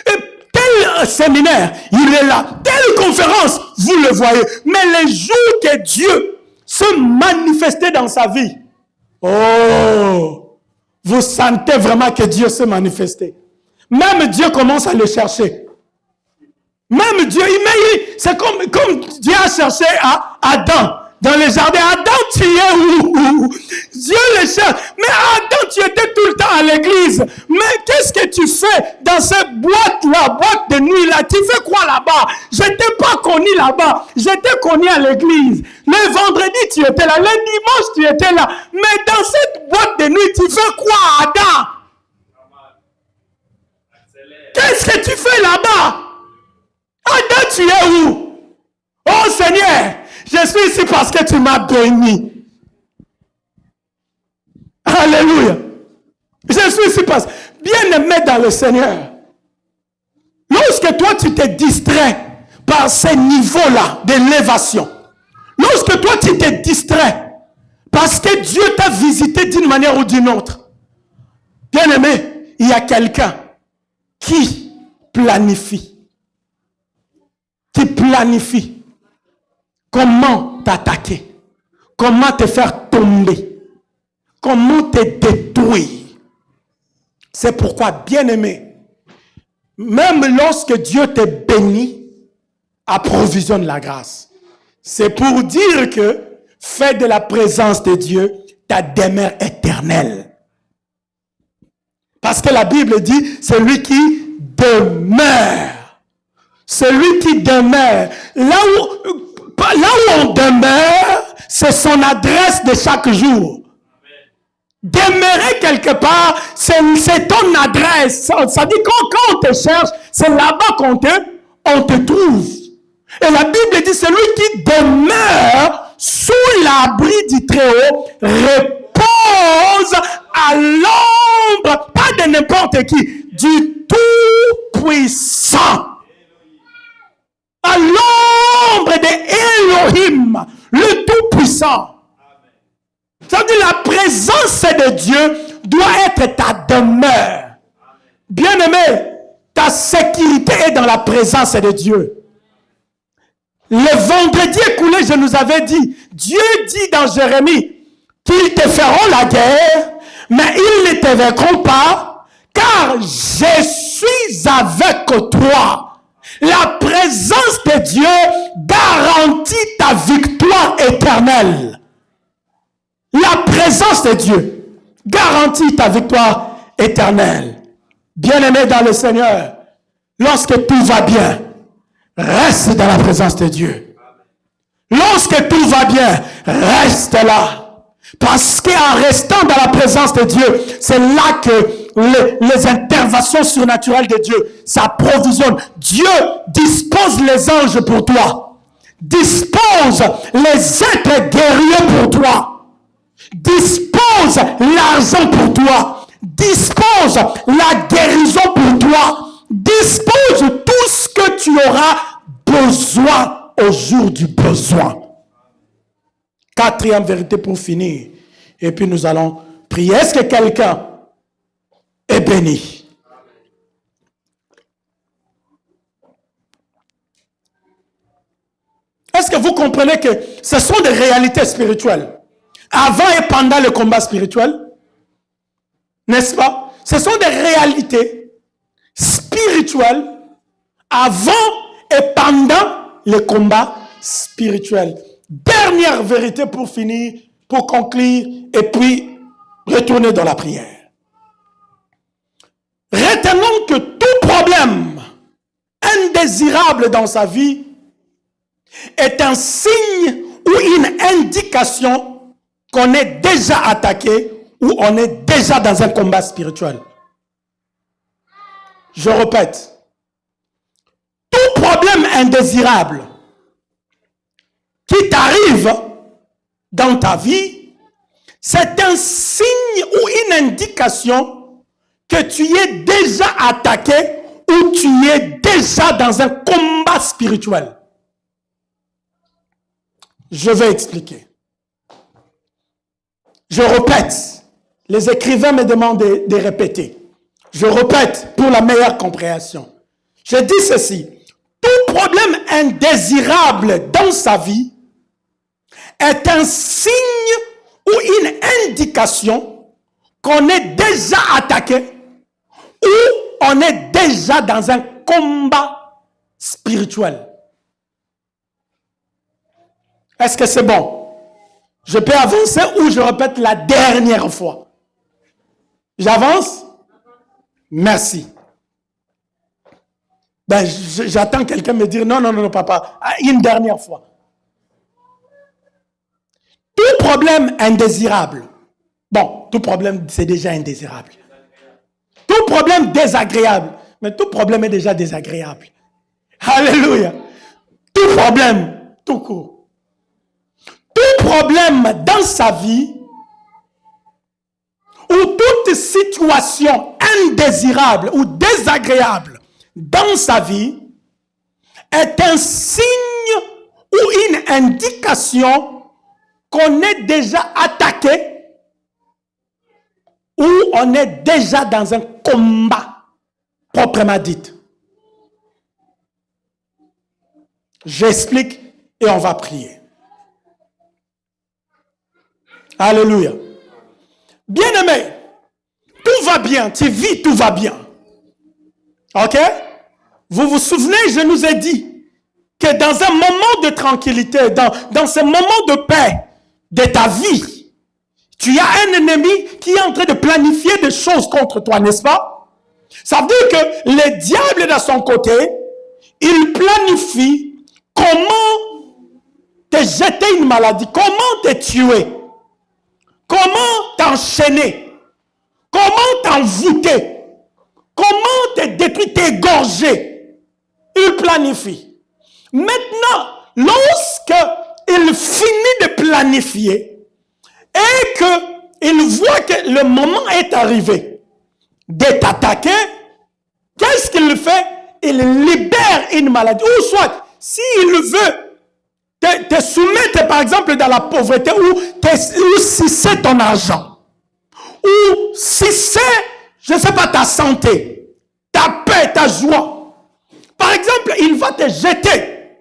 Et tel séminaire, il est là. Telle conférence, vous le voyez. Mais les jours que Dieu se manifestait dans sa vie, oh, vous sentez vraiment que Dieu se manifestait. Même Dieu commence à le chercher. Même Dieu, c'est comme Dieu a cherché à Adam dans le jardin. Adam, tu es où? Dieu le cherche. Mais Adam, tu étais tout le temps à l'église. Mais qu'est-ce que tu fais dans cette boîte-là, boîte de nuit-là? Tu fais quoi là-bas? Je ne t'ai pas connu là-bas. Je t'ai connu à l'église. Le vendredi, tu étais là. Le dimanche, tu étais là. Mais dans cette boîte de nuit, tu fais quoi, Adam? Qu'est-ce que tu fais là-bas? Adam, tu es où? Oh Seigneur, je suis ici parce que tu m'as béni. Alléluia. Je suis ici parce que, bien aimé dans le Seigneur, lorsque toi tu te distrais par ces niveaux-là d'élévation, lorsque toi tu te distrais parce que Dieu t'a visité d'une manière ou d'une autre, bien aimé, il y a quelqu'un qui planifie comment t'attaquer, comment te faire tomber, comment te détruire. C'est pourquoi, bien-aimé, même lorsque Dieu te bénit, approvisionne la grâce. C'est pour dire que fais de la présence de Dieu ta demeure éternelle. Parce que la Bible dit, celui qui demeure. Celui qui demeure. Là où on demeure, c'est son adresse de chaque jour. Demeurer quelque part, c'est ton adresse. Ça dit quand on te cherche, c'est là-bas qu'on te trouve. Et la Bible dit, celui qui demeure sous l'abri du Très-Haut repose à l'ombre, pas de n'importe qui, du Tout-Puissant. À l'ombre de Elohim, le Tout-Puissant. Ça veut dire la présence de Dieu doit être ta demeure. Bien-aimé, ta sécurité est dans la présence de Dieu. Le vendredi écoulé, je nous avais dit, Dieu dit dans Jérémie qu'ils te feront la guerre, mais ils ne te vaincront pas, car je suis avec toi. La présence de Dieu garantit ta victoire éternelle. La présence de Dieu garantit ta victoire éternelle. Bien-aimé dans le Seigneur, lorsque tout va bien, reste dans la présence de Dieu. Lorsque tout va bien, reste là. Parce qu'en restant dans la présence de Dieu, c'est là que les interventions surnaturelles de Dieu s'approvisionnent. Dieu dispose les anges pour toi. Dispose les êtres guerriers pour toi. Dispose l'argent pour toi. Dispose la guérison pour toi. Dispose tout ce que tu auras besoin au jour du besoin. Quatrième vérité pour finir. Et puis nous allons prier. Est-ce que quelqu'un est béni? Est-ce que vous comprenez que ce sont des réalités spirituelles? Avant et pendant le combat spirituel, n'est-ce pas? Ce sont des réalités spirituelles avant et pendant le combat spirituel. Dernière vérité pour finir, pour conclure, et puis retournez dans la prière. Retenons que tout problème indésirable dans sa vie est un signe ou une indication qu'on est déjà attaqué ou on est déjà dans un combat spirituel. Je répète, tout problème indésirable qui t'arrive dans ta vie, c'est un signe ou une indication que tu es déjà attaqué ou tu es déjà dans un combat spirituel. Je vais expliquer. Je répète. Les écrivains me demandent de répéter. Je répète pour la meilleure compréhension. Je dis ceci. Tout problème indésirable dans sa vie est un signe ou une indication qu'on est déjà attaqué ou on est déjà dans un combat spirituel. Est-ce que c'est bon? Je peux avancer ou je répète la dernière fois? J'avance? Merci. Ben, j'attends quelqu'un me dire non, papa, une dernière fois. Tout problème indésirable. Bon, tout problème, c'est déjà indésirable. Tout problème désagréable. Mais tout problème est déjà désagréable. Alléluia. Tout problème, tout court. Tout problème dans sa vie ou toute situation indésirable ou désagréable dans sa vie est un signe ou une indication qu'on est déjà attaqué ou on est déjà dans un combat proprement dit. J'explique et on va prier. Alléluia. Bien-aimé, tout va bien, tu vis, tout va bien. Ok? Vous vous souvenez, je nous ai dit que dans un moment de tranquillité, dans ce moment de paix de ta vie, tu as un ennemi qui est en train de planifier des choses contre toi, n'est-ce pas? Ça veut dire que le diable de son côté, il planifie comment te jeter une maladie, comment te tuer, comment t'enchaîner, comment t'envoûter, comment te détruire, t'égorger. Il planifie. Maintenant, lorsque il finit de planifier et qu'il voit que le moment est arrivé de t'attaquer, qu'est-ce qu'il fait? Il libère une maladie. Ou soit, s'il veut te soumettre, par exemple, dans la pauvreté, ou si c'est ton argent, ou si c'est, je ne sais pas, ta santé, ta paix, ta joie. Par exemple, il va te jeter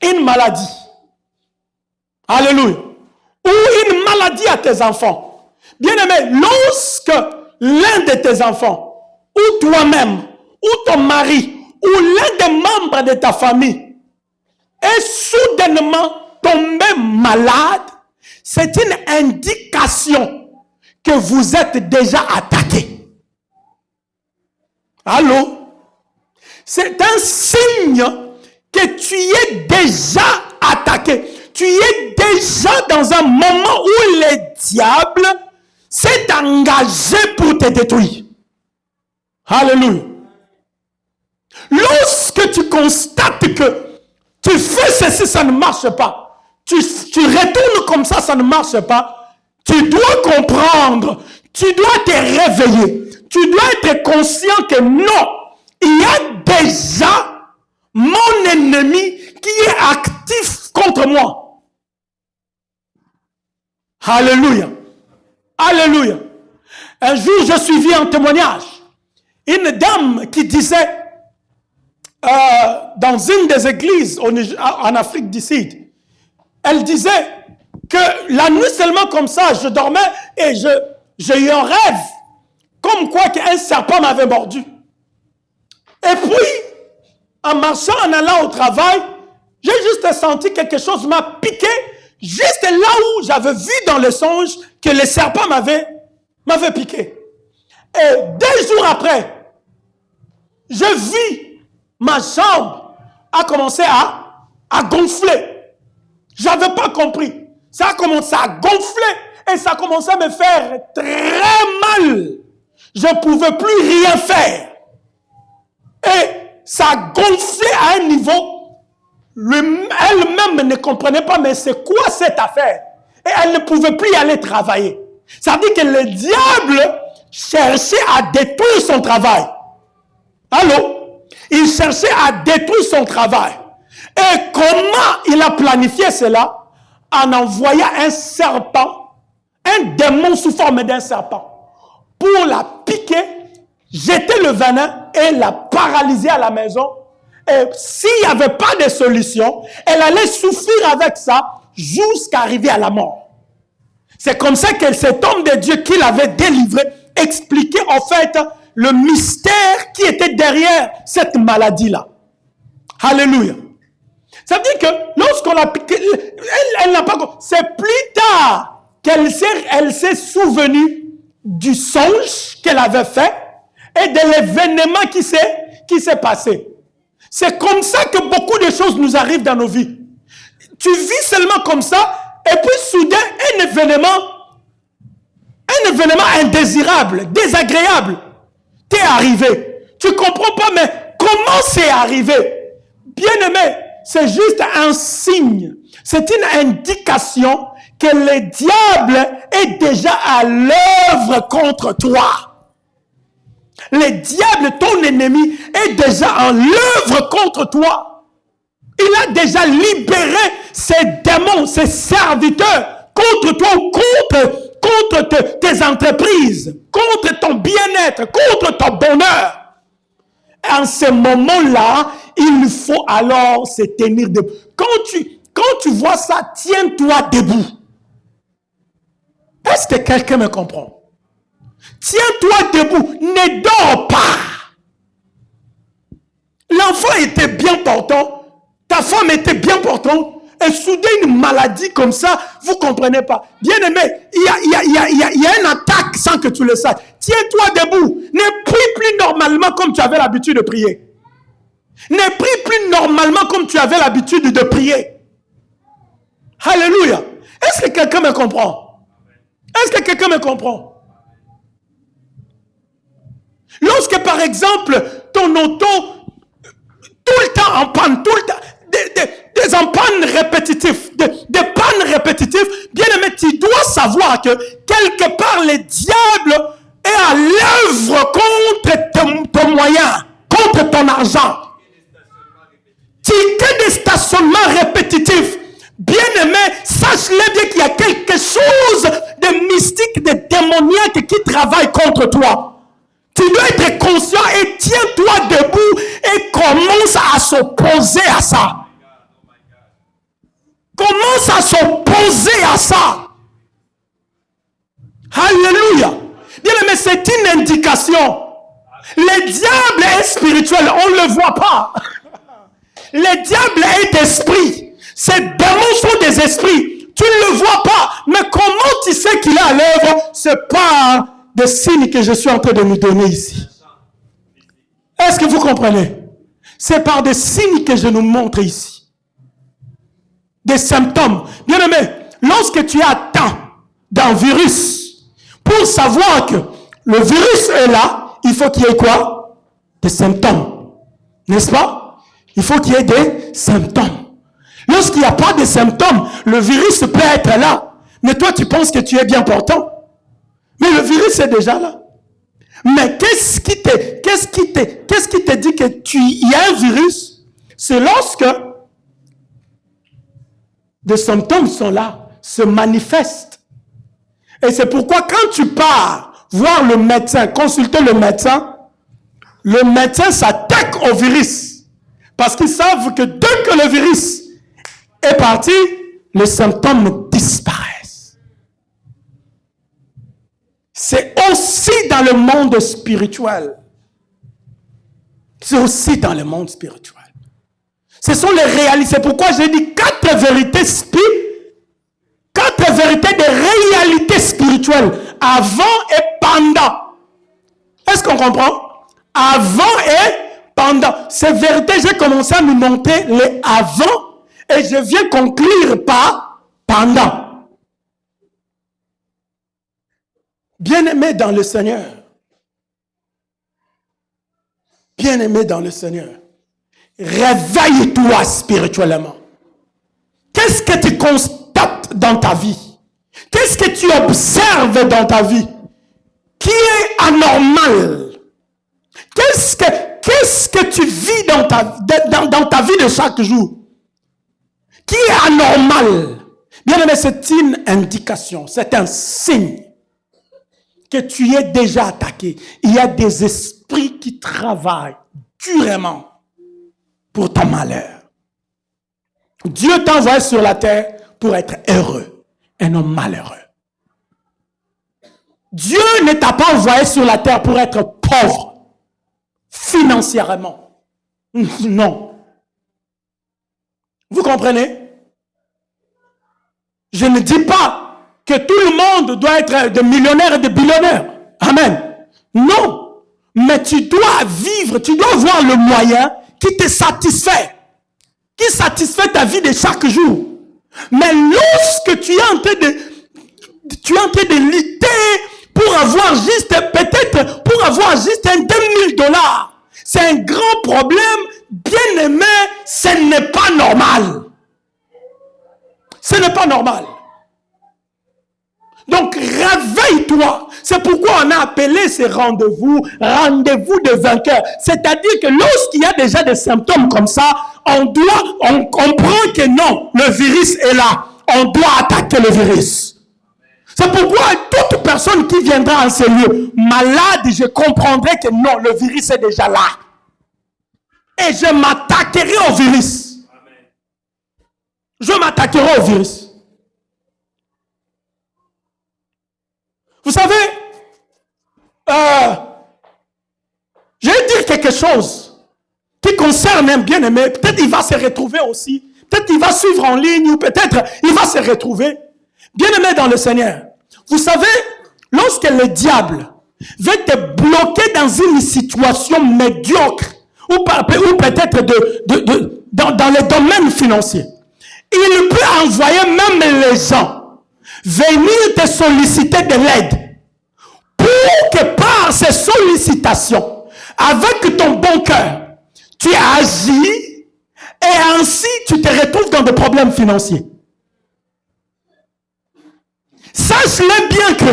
une maladie. Alléluia. Ou une maladie à tes enfants. Bien-aimé, lorsque l'un de tes enfants, ou toi-même, ou ton mari, ou l'un des membres de ta famille est soudainement tombé malade, c'est une indication que vous êtes déjà attaqué. Allô? C'est un signe que tu es déjà attaqué. Tu es déjà dans un moment où le diable s'est engagé pour te détruire. Alléluia. Lorsque tu constates que tu fais ceci, ça ne marche pas. Tu retournes comme ça ne marche pas. Tu dois comprendre. Tu dois te réveiller. Tu dois être conscient que non, il y a déjà mon ennemi qui est actif contre moi. Alléluia. Alléluia. Un jour, je suivis un témoignage. Une dame qui disait, dans une des églises en Afrique du Sud, elle disait que la nuit seulement comme ça, je dormais et j'ai eu un rêve, comme quoi qu'un serpent m'avait mordu. Et puis, en marchant, en allant au travail, j'ai juste senti quelque chose m'a piqué, juste là où j'avais vu dans le songe que le serpent m'avait m'avait piqué. Et 2 jours après, je vis ma jambe a commencé à gonfler. Je n'avais pas compris. Ça a commencé à gonfler et ça a commencé à me faire très mal. Je ne pouvais plus rien faire. Et ça a gonflé à un niveau, elle-même ne comprenait pas, mais c'est quoi cette affaire? Et elle ne pouvait plus y aller travailler. Ça veut dire que le diable cherchait à détruire son travail. Allô? Il cherchait à détruire son travail. Et comment il a planifié cela? En envoyant un serpent, un démon sous forme d'un serpent, pour la piquer, jeter le venin et la paralyser à la maison. Et s'il n'y avait pas de solution, elle allait souffrir avec ça jusqu'à arriver à la mort. C'est comme ça que cet homme de Dieu qui l'avait délivré expliquait en fait le mystère qui était derrière cette maladie-là. Alléluia. Ça veut dire que lorsqu'on l'a piqué, elle n'a pas... C'est plus tard qu'elle s'est souvenue du songe qu'elle avait fait et de l'événement qui s'est passé. C'est comme ça que beaucoup de choses nous arrivent dans nos vies. Tu vis seulement comme ça et puis soudain un événement indésirable, désagréable t'est arrivé. Tu ne comprends pas, mais comment c'est arrivé? Bien-aimé, c'est juste un signe. C'est une indication que le diable est déjà à l'œuvre contre toi. Le diable, ton ennemi, est déjà en l'œuvre contre toi. Il a déjà libéré ses démons, ses serviteurs contre toi ou contre tes entreprises, contre ton bien-être, contre ton bonheur. En ce moment-là, il faut alors se tenir debout. Quand tu vois ça, tiens-toi debout. Est-ce que quelqu'un me comprend? Tiens-toi debout, ne dors pas. L'enfant était bien portant, ta femme était bien portante, et soudain une maladie comme ça, vous ne comprenez pas. Bien-aimé, il y a une attaque sans que tu le saches. Tiens-toi debout, ne prie plus normalement comme tu avais l'habitude de prier. Ne prie plus normalement comme tu avais l'habitude de prier. Alléluia. Est-ce que quelqu'un me comprend? Est-ce que quelqu'un me comprend? Lorsque par exemple, ton auto, tout le temps en panne, tout le temps, des en panne répétitifs, des pannes répétitives, bien aimé, tu dois savoir que quelque part le diable est à l'œuvre contre ton moyen, contre ton argent. Ticket de stationnement répétitif. Bien aimé, sache-le bien qu'il y a quelque chose de mystique, de démoniaque qui travaille contre toi. Tu dois être conscient et tiens-toi debout et commence à s'opposer à ça. Commence à s'opposer à ça. Alléluia. Bien aimé, c'est une indication. Le diable est spirituel, on ne le voit pas. Le diable est esprit. Ces démons sont des esprits. Tu ne le vois pas. Mais comment tu sais qu'il est à l'œuvre? C'est pas des signes que je suis en train de nous donner ici. Est-ce que vous comprenez? C'est par des signes que je nous montre ici. Des symptômes. Bien aimé, lorsque tu as atteint d'un virus, pour savoir que le virus est là, il faut qu'il y ait quoi? Des symptômes. N'est-ce pas? Il faut qu'il y ait des symptômes. Lorsqu'il n'y a pas de symptômes, le virus peut être là. Mais toi, tu penses que tu es bien portant. Mais le virus est déjà là. Mais qu'est-ce qui te dit que il y a un virus? C'est lorsque des symptômes sont là, se manifestent. Et c'est pourquoi quand tu pars voir le médecin, consulter le médecin s'attaque au virus. Parce qu'ils savent que dès que le virus est parti, les symptômes disparaissent. C'est aussi dans le monde spirituel. C'est aussi dans le monde spirituel. Ce sont les réalités. C'est pourquoi j'ai dit 4 vérités spirituelles. 4 vérités de réalité spirituelle avant et pendant. Est-ce qu'on comprend? Avant et pendant. C'est vérité, j'ai commencé à nous monter les avant et je viens conclure par pendant. Bien-aimé dans le Seigneur. Bien-aimé dans le Seigneur. Réveille-toi spirituellement. Qu'est-ce que tu constates dans ta vie? Qu'est-ce que tu observes dans ta vie qui est anormal? Qu'est-ce que tu vis dans ta vie de chaque jour qui est anormal? Bien aimé, c'est une indication, c'est un signe que tu es déjà attaqué. Il y a des esprits qui travaillent durement pour ton malheur. Dieu t'a envoyé sur la terre pour être heureux et non malheureux. Dieu ne t'a pas envoyé sur la terre pour être pauvre financièrement. Non. Vous comprenez? Je ne dis pas que tout le monde doit être de millionnaires et de billionnaires. Amen. Non. Mais tu dois vivre, tu dois voir le moyen qui te satisfait. Qui satisfait ta vie de chaque jour. Mais lorsque tu es en train de lutter pour avoir juste, peut-être, pour avoir juste un $2000, c'est un grand problème. Bien aimé, ce n'est pas normal. Ce n'est pas normal. Donc, réveille-toi. C'est pourquoi on a appelé ces rendez-vous de vainqueurs. C'est-à-dire que lorsqu'il y a déjà des symptômes comme ça, on comprend que non, le virus est là. On doit attaquer le virus. C'est pourquoi toute personne qui viendra en ces lieux malade, je comprendrai que non, le virus est déjà là. Et je m'attaquerai au virus. Je m'attaquerai au virus. Vous savez, je vais dire quelque chose qui concerne un bien-aimé. Peut-être il va se retrouver aussi. Peut-être il va suivre en ligne ou peut-être il va se retrouver. Bien-aimé dans le Seigneur. Vous savez, lorsque le diable veut te bloquer dans une situation médiocre ou peut-être dans les domaines financiers, il peut envoyer même les gens venir te solliciter de l'aide pour que par ces sollicitations, avec ton bon cœur, tu agis et ainsi tu te retrouves dans des problèmes financiers. Sache-le bien que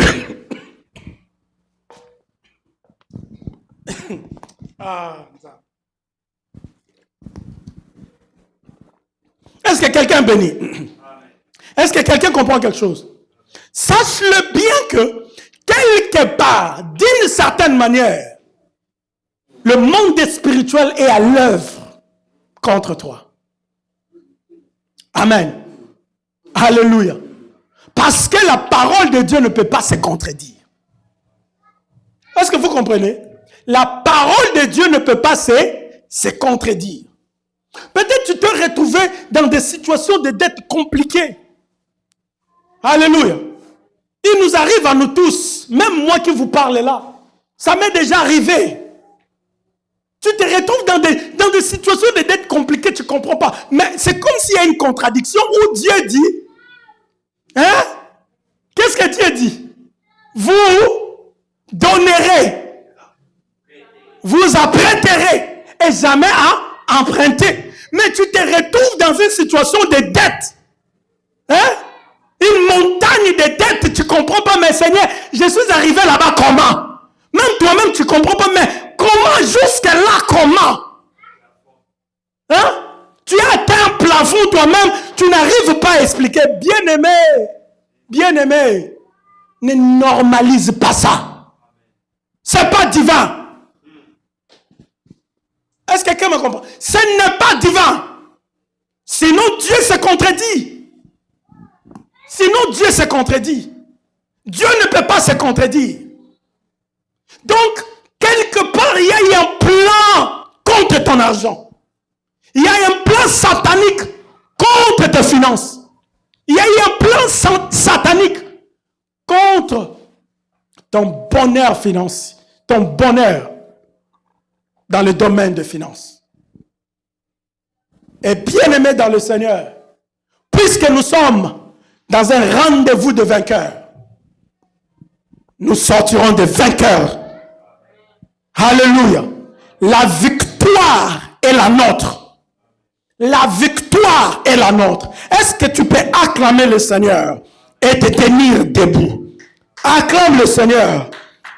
est-ce que quelqu'un bénit? Est-ce que quelqu'un comprend quelque chose? Sache-le bien que, quelque part, d'une certaine manière, le monde spirituel est à l'œuvre contre toi. Amen. Alléluia. Parce que la parole de Dieu ne peut pas se contredire. Est-ce que vous comprenez? La parole de Dieu ne peut pas se contredire. Peut-être tu te retrouves dans des situations de dette compliquées. Alléluia. Il nous arrive à nous tous, même moi qui vous parle là, ça m'est déjà arrivé. Tu te retrouves dans des situations de dette compliquées, tu ne comprends pas. Mais c'est comme s'il y a une contradiction où Dieu dit, hein? Qu'est-ce que Dieu dit? Vous donnerez, vous apprêterez et jamais à emprunter. Mais tu te retrouves dans une situation de dette. Hein? Une montagne de dettes, tu ne comprends pas, mais Seigneur, je suis arrivé là-bas comment? Même toi-même, tu ne comprends pas, mais comment jusque-là, comment? Hein? Tu as atteint un plafond toi-même, tu n'arrives pas à expliquer. Bien-aimé, ne normalise pas ça. Ce n'est pas divin. Est-ce que quelqu'un me comprend? Ce n'est pas divin. Sinon, Dieu se contredit. Sinon, Dieu se contredit. Dieu ne peut pas se contredire. Donc, quelque part, il y a un plan contre ton argent. Il y a un plan satanique contre tes finances. Il y a un plan satanique contre ton bonheur financier, ton bonheur dans le domaine de finances. Et bien aimé dans le Seigneur, puisque nous sommes dans un rendez-vous de vainqueurs, nous sortirons des vainqueurs. Alléluia. La victoire est la nôtre. La victoire est la nôtre. Est-ce que tu peux acclamer le Seigneur et te tenir debout? Acclame le Seigneur.